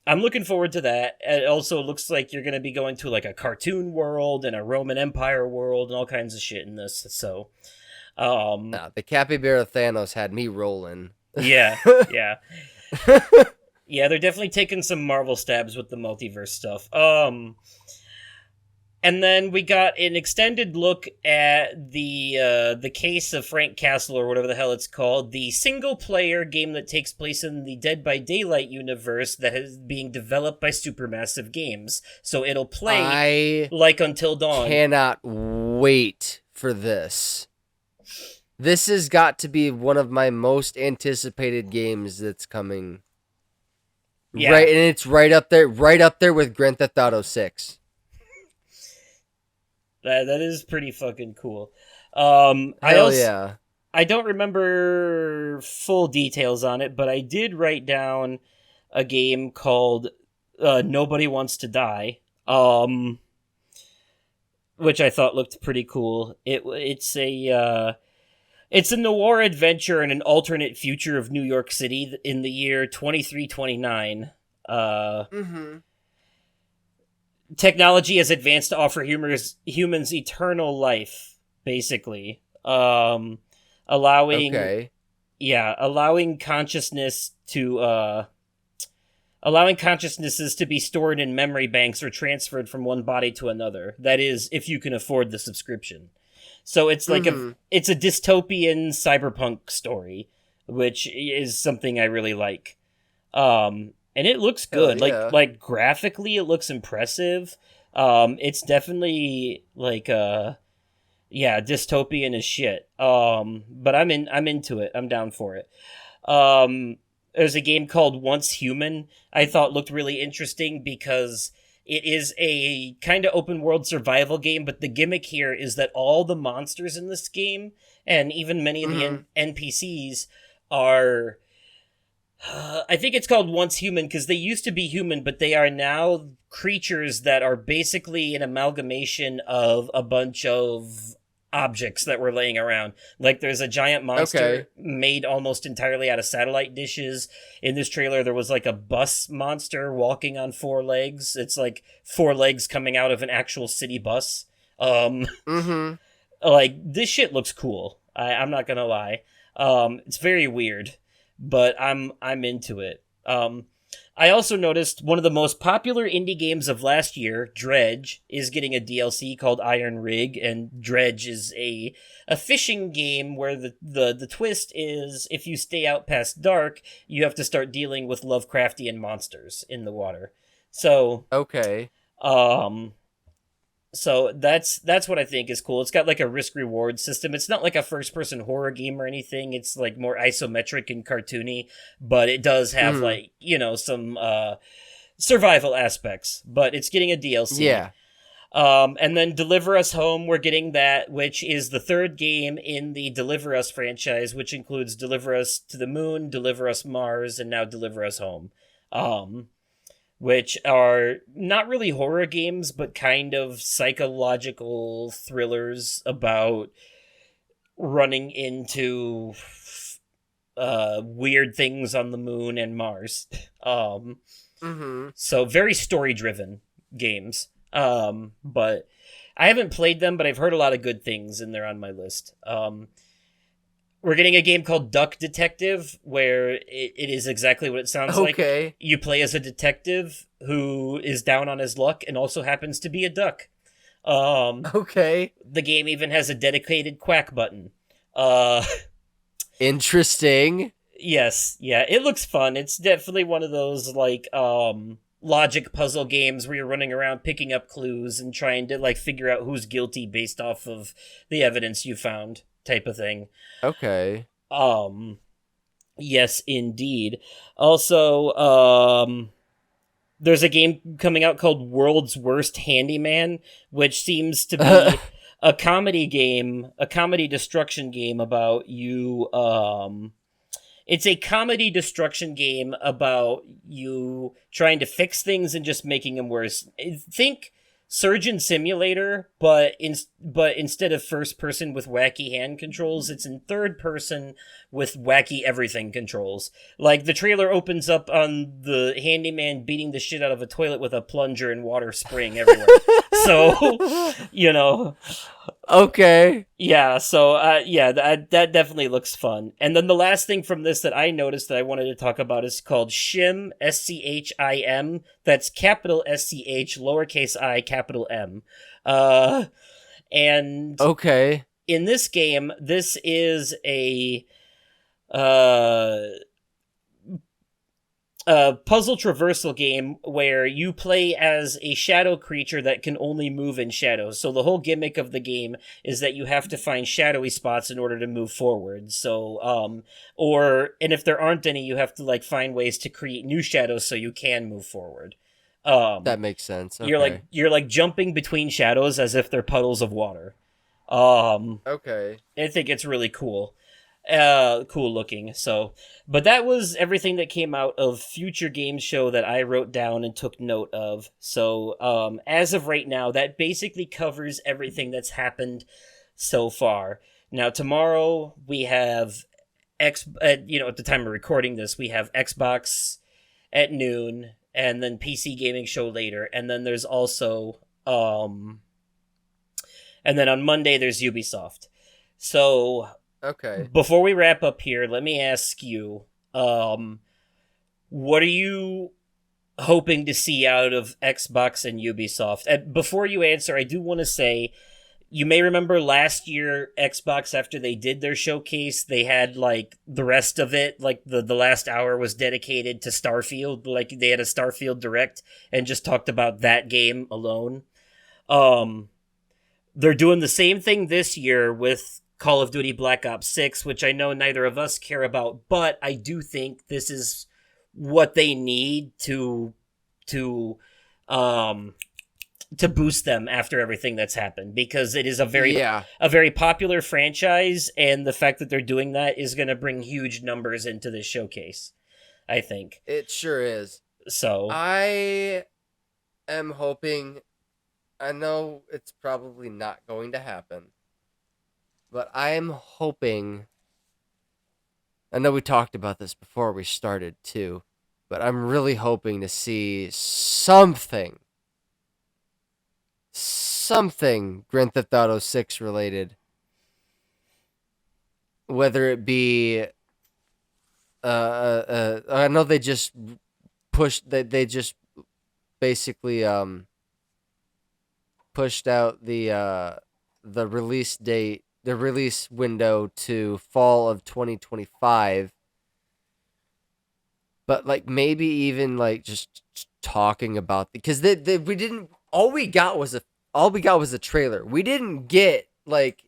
I'm looking forward to that. It also looks like you're gonna be going to like a cartoon world and a Roman Empire world and all kinds of shit in this. So, the capybara Thanos had me rolling. Yeah. Yeah, they're definitely taking some Marvel stabs with the multiverse stuff. And then we got an extended look at the case of Frank Castle, or whatever the hell it's called, the single-player game that takes place in the Dead by Daylight universe that is being developed by Supermassive Games. So it'll play like Until Dawn. Cannot wait for this. This has got to be one of my most anticipated games that's coming. Yeah. Right, and it's right up there with Grand Theft Auto 6. That is pretty fucking cool. Hell yeah. I don't remember full details on it, but I did write down a game called Nobody Wants to Die, which I thought looked pretty cool. It's a noir adventure in an alternate future of New York City in the year 2329. Technology has advanced to offer humans eternal life, basically. Allowing Okay. allowing consciousnesses to be stored in memory banks or transferred from one body to another. That is, if you can afford the subscription. So it's like it's a dystopian cyberpunk story, which is something I really like. And it looks good. yeah. Like graphically, it looks impressive. It's definitely like dystopian as shit. But I'm into it. I'm down for it. There's a game called Once Human. I thought looked really interesting because it is a kind of open world survival game, but the gimmick here is that all the monsters in this game and even many of the NPCs are I think it's called Once Human because they used to be human, but they are now creatures that are basically an amalgamation of a bunch of objects that were laying around. Like there's a giant monster made almost entirely out of satellite dishes. In this trailer, there was like a bus monster walking on four legs. It's like four legs coming out of an actual city bus. Like this shit looks cool. I'm not gonna lie. It's very weird, but I'm into it. I also noticed one of the most popular indie games of last year, Dredge, is getting a DLC called Iron Rig, and Dredge is a fishing game where the twist is if you stay out past dark, you have to start dealing with Lovecraftian monsters in the water. So so that's what I think is cool. It's got like a risk reward system. It's not like a first person horror game or anything. It's like more isometric and cartoony, but it does have like, some survival aspects, but it's getting a DLC. Yeah. And then Deliver Us Home, we're getting that, which is the third game in the Deliver Us franchise, which includes Deliver Us to the Moon, Deliver Us Mars, and now Deliver Us Home. Which are not really horror games, but kind of psychological thrillers about running into weird things on the moon and Mars. So very story-driven games. But I haven't played them, but I've heard a lot of good things, and they're on my list. We're getting a game called Duck Detective, where it is exactly what it sounds like. You play as a detective who is down on his luck and also happens to be a duck. The game even has a dedicated quack button. Interesting. Yes, yeah, it looks fun. It's definitely one of those, like, logic puzzle games where you're running around picking up clues and trying to, like, figure out who's guilty based off of the evidence you found. Type of thing. Yes, indeed. Also, there's a game coming out called World's Worst Handyman, which seems to be a comedy game, a comedy destruction game about you, it's a comedy destruction game about you trying to fix things and just making them worse. Think Surgeon Simulator, but instead of first person with wacky hand controls, it's in third person with wacky everything controls. Like the trailer opens up on the handyman beating the shit out of a toilet with a plunger and water spraying everywhere. So, yeah, so that definitely looks fun. And then the last thing from this that I noticed that I wanted to talk about is called Schim, SCHIM. That's capital SCH, lowercase I, capital M. And in this game, this is a a puzzle traversal game where you play as a shadow creature that can only move in shadows. So the whole gimmick of the game is that you have to find shadowy spots in order to move forward. So, and if there aren't any, you have to like find ways to create new shadows so you can move forward. That makes sense. Okay. You're like jumping between shadows as if they're puddles of water. Um, Okay. I think it's really cool. Cool looking. So, but that was everything that came out of Future Games Show that I wrote down and took note of. So, as of right now, that basically covers everything that's happened so far. Now, tomorrow we have at the time of recording this, we have Xbox at noon, and then PC Gaming Show later, and then there's also, and then on Monday there's Ubisoft. So, Okay. before we wrap up here, let me ask you, what are you hoping to see out of Xbox and Ubisoft? And before you answer, I do want to say, you may remember last year, Xbox, after they did their showcase, they had, like, the rest of it, like, the last hour was dedicated to Starfield. Like, they had a Starfield Direct and just talked about that game alone. They're doing the same thing this year with Call of Duty Black Ops 6, which I know neither of us care about, but I do think this is what they need to boost them after everything that's happened, because it is a very popular franchise, and the fact that they're doing that is going to bring huge numbers into this showcase, I think. It sure is. So I am hoping, I know it's probably not going to happen, but I'm hoping, I know we talked about this before we started too, but I'm really hoping to see something Grand Theft Auto 6 related. Whether it be, I know they just pushed, they just basically, pushed out the release date, the release window to fall of 2025. But like maybe even like just talking about, because we didn't, all we got was a trailer. We didn't get like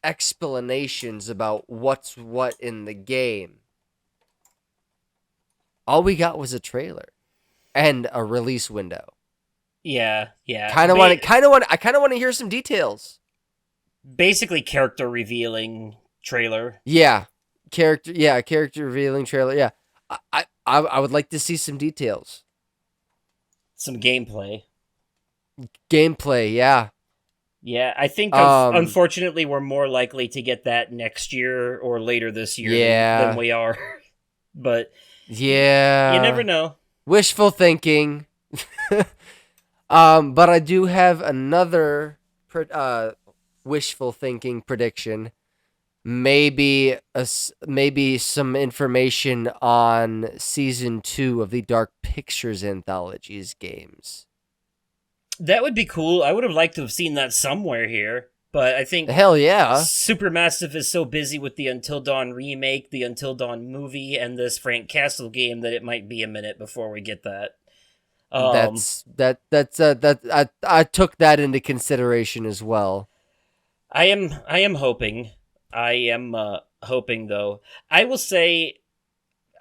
explanations about what's what in the game. All we got was a trailer and a release window. yeah. I kind of want to hear some details. Basically character revealing trailer. Character revealing trailer. Yeah. I would like to see some details. Some gameplay. Yeah. Yeah, I think unfortunately we're more likely to get that next year or later this year than we are. But yeah, you never know. Wishful thinking. But I do have another wishful thinking prediction. Maybe some information on season 2 of the Dark Pictures Anthologies games. That would be cool. I would have liked to have seen that somewhere here, but I think hell yeah, Supermassive is so busy with the Until Dawn remake, the Until Dawn movie, and this Frank Castle game that it might be a minute before we get that. I took that into consideration as well. I am hoping. I am hoping, though. I will say,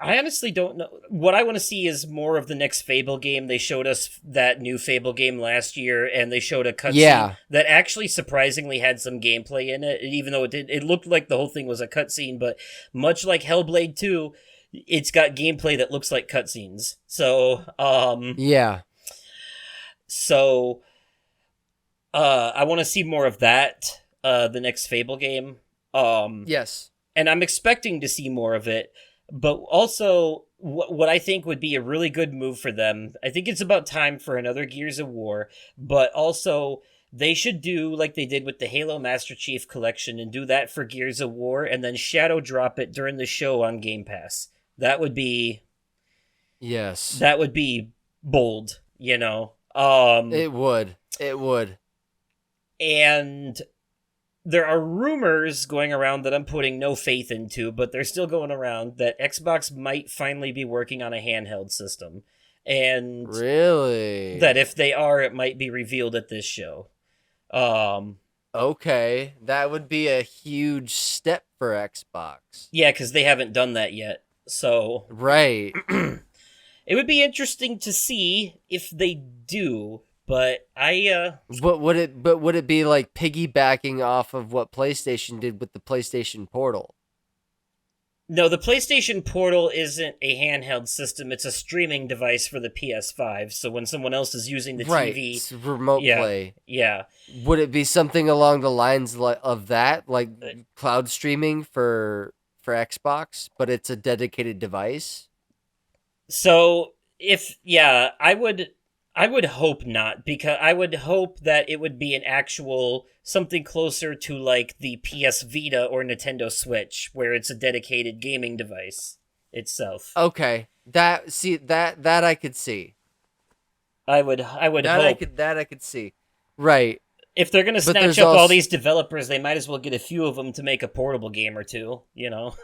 I honestly don't know. What I want to see is more of the next Fable game. They showed us that new Fable game last year, and they showed a cutscene that actually surprisingly had some gameplay in it, even though it looked like the whole thing was a cutscene, but much like Hellblade 2, it's got gameplay that looks like cutscenes. So, So, I want to see more of that, the next Fable game. Yes. And I'm expecting to see more of it. But also, what I think would be a really good move for them, I think it's about time for another Gears of War, but also they should do like they did with the Halo Master Chief Collection and do that for Gears of War and then shadow drop it during the show on Game Pass. That would be... Yes. That would be bold, you know? It would. And there are rumors going around that I'm putting no faith into, but they're still going around that Xbox might finally be working on a handheld system. And Really? that if they are, it might be revealed at this show. Okay, that would be a huge step for Xbox. Yeah, because they haven't done that yet. So Right. it would be interesting to see if they do. But But would it be like piggybacking off of what PlayStation did with the PlayStation Portal? no, the PlayStation Portal isn't a handheld system. It's a streaming device for the PS5. So when someone else is using the Right, TV, it's remote play. yeah, Would it be something along the lines of that, like cloud streaming for Xbox, but it's a dedicated device? So I would hope not, because I would hope that it would be an actual something closer to like the PS Vita or Nintendo Switch, where it's a dedicated gaming device itself. Okay, that I could see. I would hope I could see. Right. if they're gonna But snatch there's up all also- these developers, they might as well get a few of them to make a portable game or two. You know,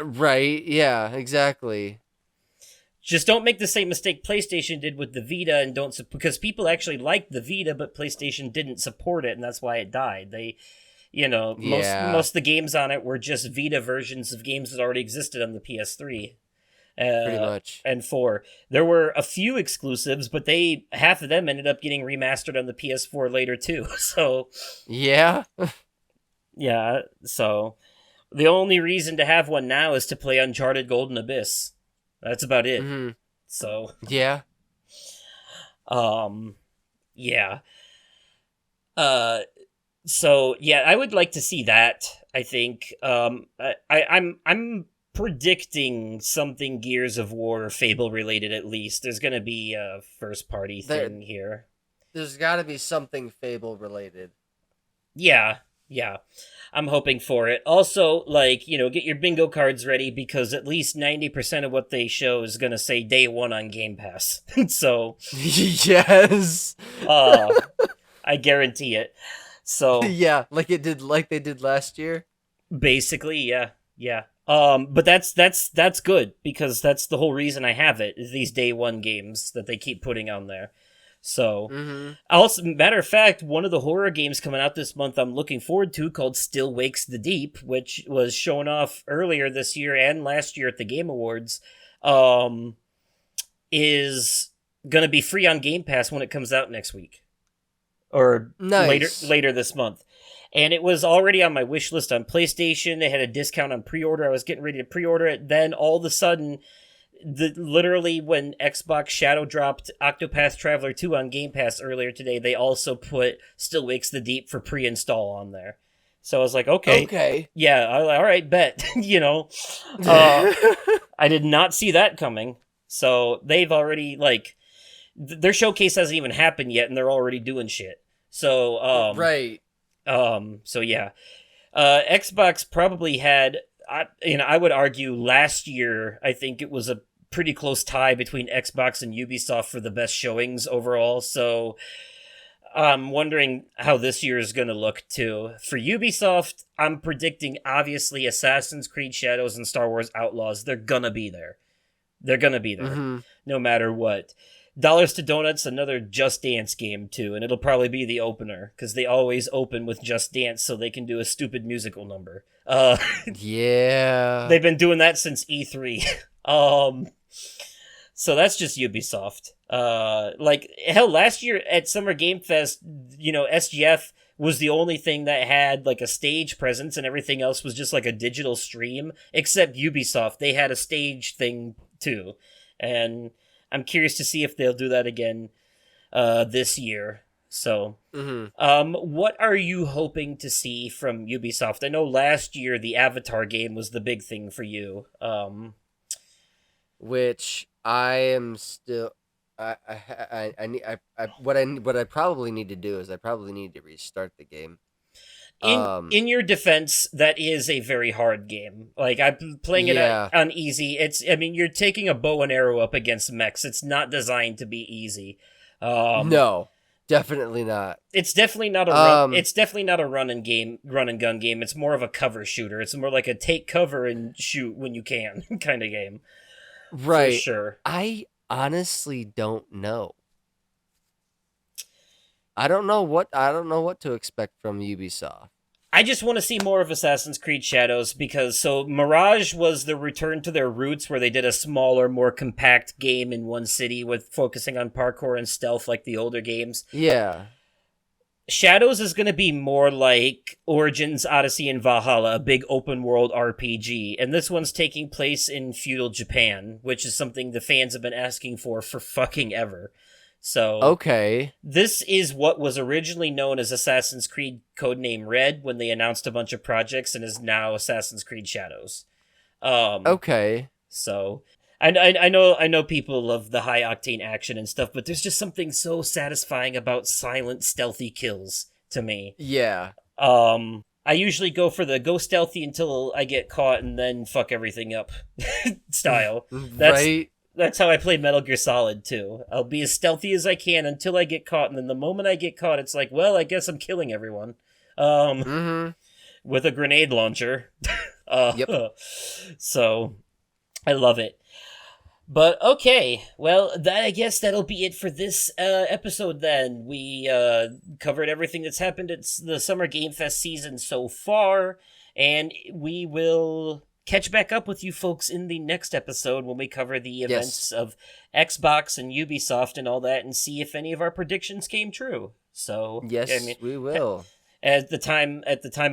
Right. Yeah. Exactly. just don't make the same mistake PlayStation did with the Vita, and because people actually liked the Vita, but PlayStation didn't support it, and that's why it died. They, Yeah. most of the games on it were just Vita versions of games that already existed on the PS3. Pretty much. And 4. There were a few exclusives, but half of them ended up getting remastered on the PS4 later too. So Yeah. yeah, so the only reason to have one now is to play Uncharted Golden Abyss. That's about it. hmm So Yeah. yeah. So yeah, I would like to see that. I think I'm predicting something Gears of War or Fable related at least. There's gonna be a first party thing here. There's got to be something Fable related. Yeah, yeah. I'm hoping for it. Also, like, get your bingo cards ready, because at least 90% of what they show is gonna say day one on Game Pass. So Yes. I guarantee it. So Yeah, like they did last year. basically, yeah, yeah. But that's good, because that's the whole reason I have it, is these day one games that they keep putting on there. So, also, matter of fact, one of the horror games coming out this month I'm looking forward to, called Still Wakes the Deep, which was shown off earlier this year and last year at the Game Awards, is gonna be free on Game Pass when it comes out next week, or Nice. later this month. And it was already on my wish list on PlayStation. They had a discount on pre-order. I was getting ready to pre-order it. Then all of a sudden, literally when Xbox shadow dropped Octopath Traveler 2 on Game Pass earlier today, they also put Still Wakes the Deep for pre-install on there. So I was like, okay. Yeah, all right, bet. I did not see that coming. So they've already, like, their showcase hasn't even happened yet, and they're already doing shit. So, Right. So yeah, Xbox probably had, I would argue last year, I think it was a pretty close tie between Xbox and Ubisoft for the best showings overall. So I'm wondering how this year is going to look too. For Ubisoft, I'm predicting obviously Assassin's Creed Shadows and Star Wars Outlaws. They're gonna be there. No matter what. Dollars to Donuts, another Just Dance game too, and it'll probably be the opener, because they always open with Just Dance so they can do a stupid musical number. Yeah. They've been doing that since E3. So that's just Ubisoft. Like, hell, last year at Summer Game Fest, SGF was the only thing that had like a stage presence, and everything else was just like a digital stream, except Ubisoft. They had a stage thing too, and I'm curious to see if they'll do that again this year. So, what are you hoping to see from Ubisoft? I know last year the Avatar game was the big thing for you. Which I am still. What I probably need to do is I probably need to restart the game. In your defense, that is a very hard game. Like, I'm playing it on easy. You're taking a bow and arrow up against mechs. It's not designed to be easy. No. Definitely not. It's definitely not a run. It's definitely not a run and gun game. It's more of a cover shooter. It's more like a take cover and shoot when you can kind of game. Right. For sure. I honestly don't know. I don't know what to expect from Ubisoft. I just want to see more of Assassin's Creed Shadows because Mirage was the return to their roots where they did a smaller, more compact game in one city with focusing on parkour and stealth like the older games. Yeah. Shadows is going to be more like Origins, Odyssey, and Valhalla, a big open world RPG. And this one's taking place in feudal Japan, which is something the fans have been asking for fucking ever. So okay, this is what was originally known as Assassin's Creed Codename Red when they announced a bunch of projects and is now Assassin's Creed Shadows. Okay. So I know people love the high octane action and stuff, but there's just something so satisfying about silent, stealthy kills to me. Yeah. I usually go for the go stealthy until I get caught and then fuck everything up style. That's how I played Metal Gear Solid, too. I'll be as stealthy as I can until I get caught, and then the moment I get caught, it's like, well, I guess I'm killing everyone. With a grenade launcher. Yep. So, I love it. But, okay. Well, I guess that'll be it for this episode, then. We covered everything that's happened at the Summer Game Fest season so far, and we will catch back up with you folks in the next episode when we cover the events of Xbox and Ubisoft and all that and see if any of our predictions came true. So yes, we will. At the time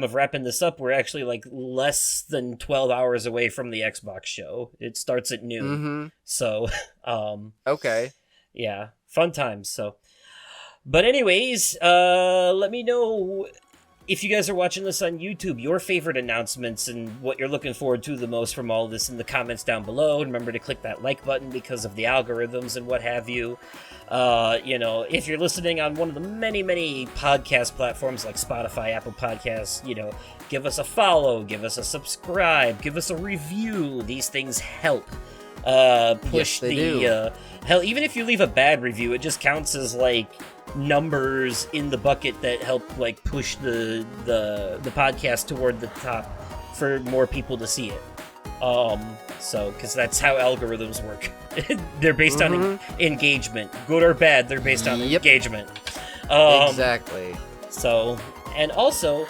of wrapping this up, we're actually like less than 12 hours away from the Xbox show. It starts at noon. Mm-hmm. So okay. Yeah, fun times. So but anyways, let me know if you guys are watching this on YouTube, your favorite announcements and what you're looking forward to the most from all of this in the comments down below. Remember to click that like button because of the algorithms and what have you. If you're listening on one of the many, many podcast platforms like Spotify, Apple Podcasts, give us a follow, give us a subscribe, give us a review. These things help push hell, even if you leave a bad review, it just counts as like numbers in the bucket that help like push the podcast toward the top for more people to see it. Because that's how algorithms work. They're based on engagement, good or bad. They're based on engagement. Exactly. So, and also,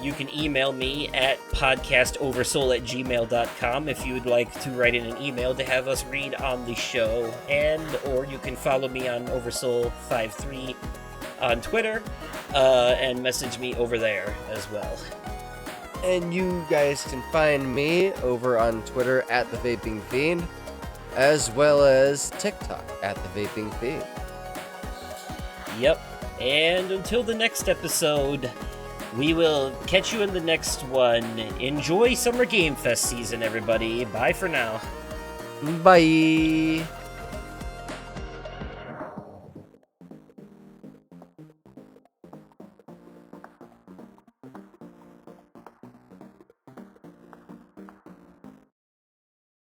you can email me at podcastoversoul@gmail.com if you would like to write in an email to have us read on the show, or you can follow me on Oversoul53 on Twitter, and message me over there as well. And you guys can find me over on Twitter at The Vaping Fiend, as well as TikTok at The Vaping Fiend. Yep. And until the next episode, we will catch you in the next one. Enjoy Summer Game Fest season, everybody. Bye for now. Bye.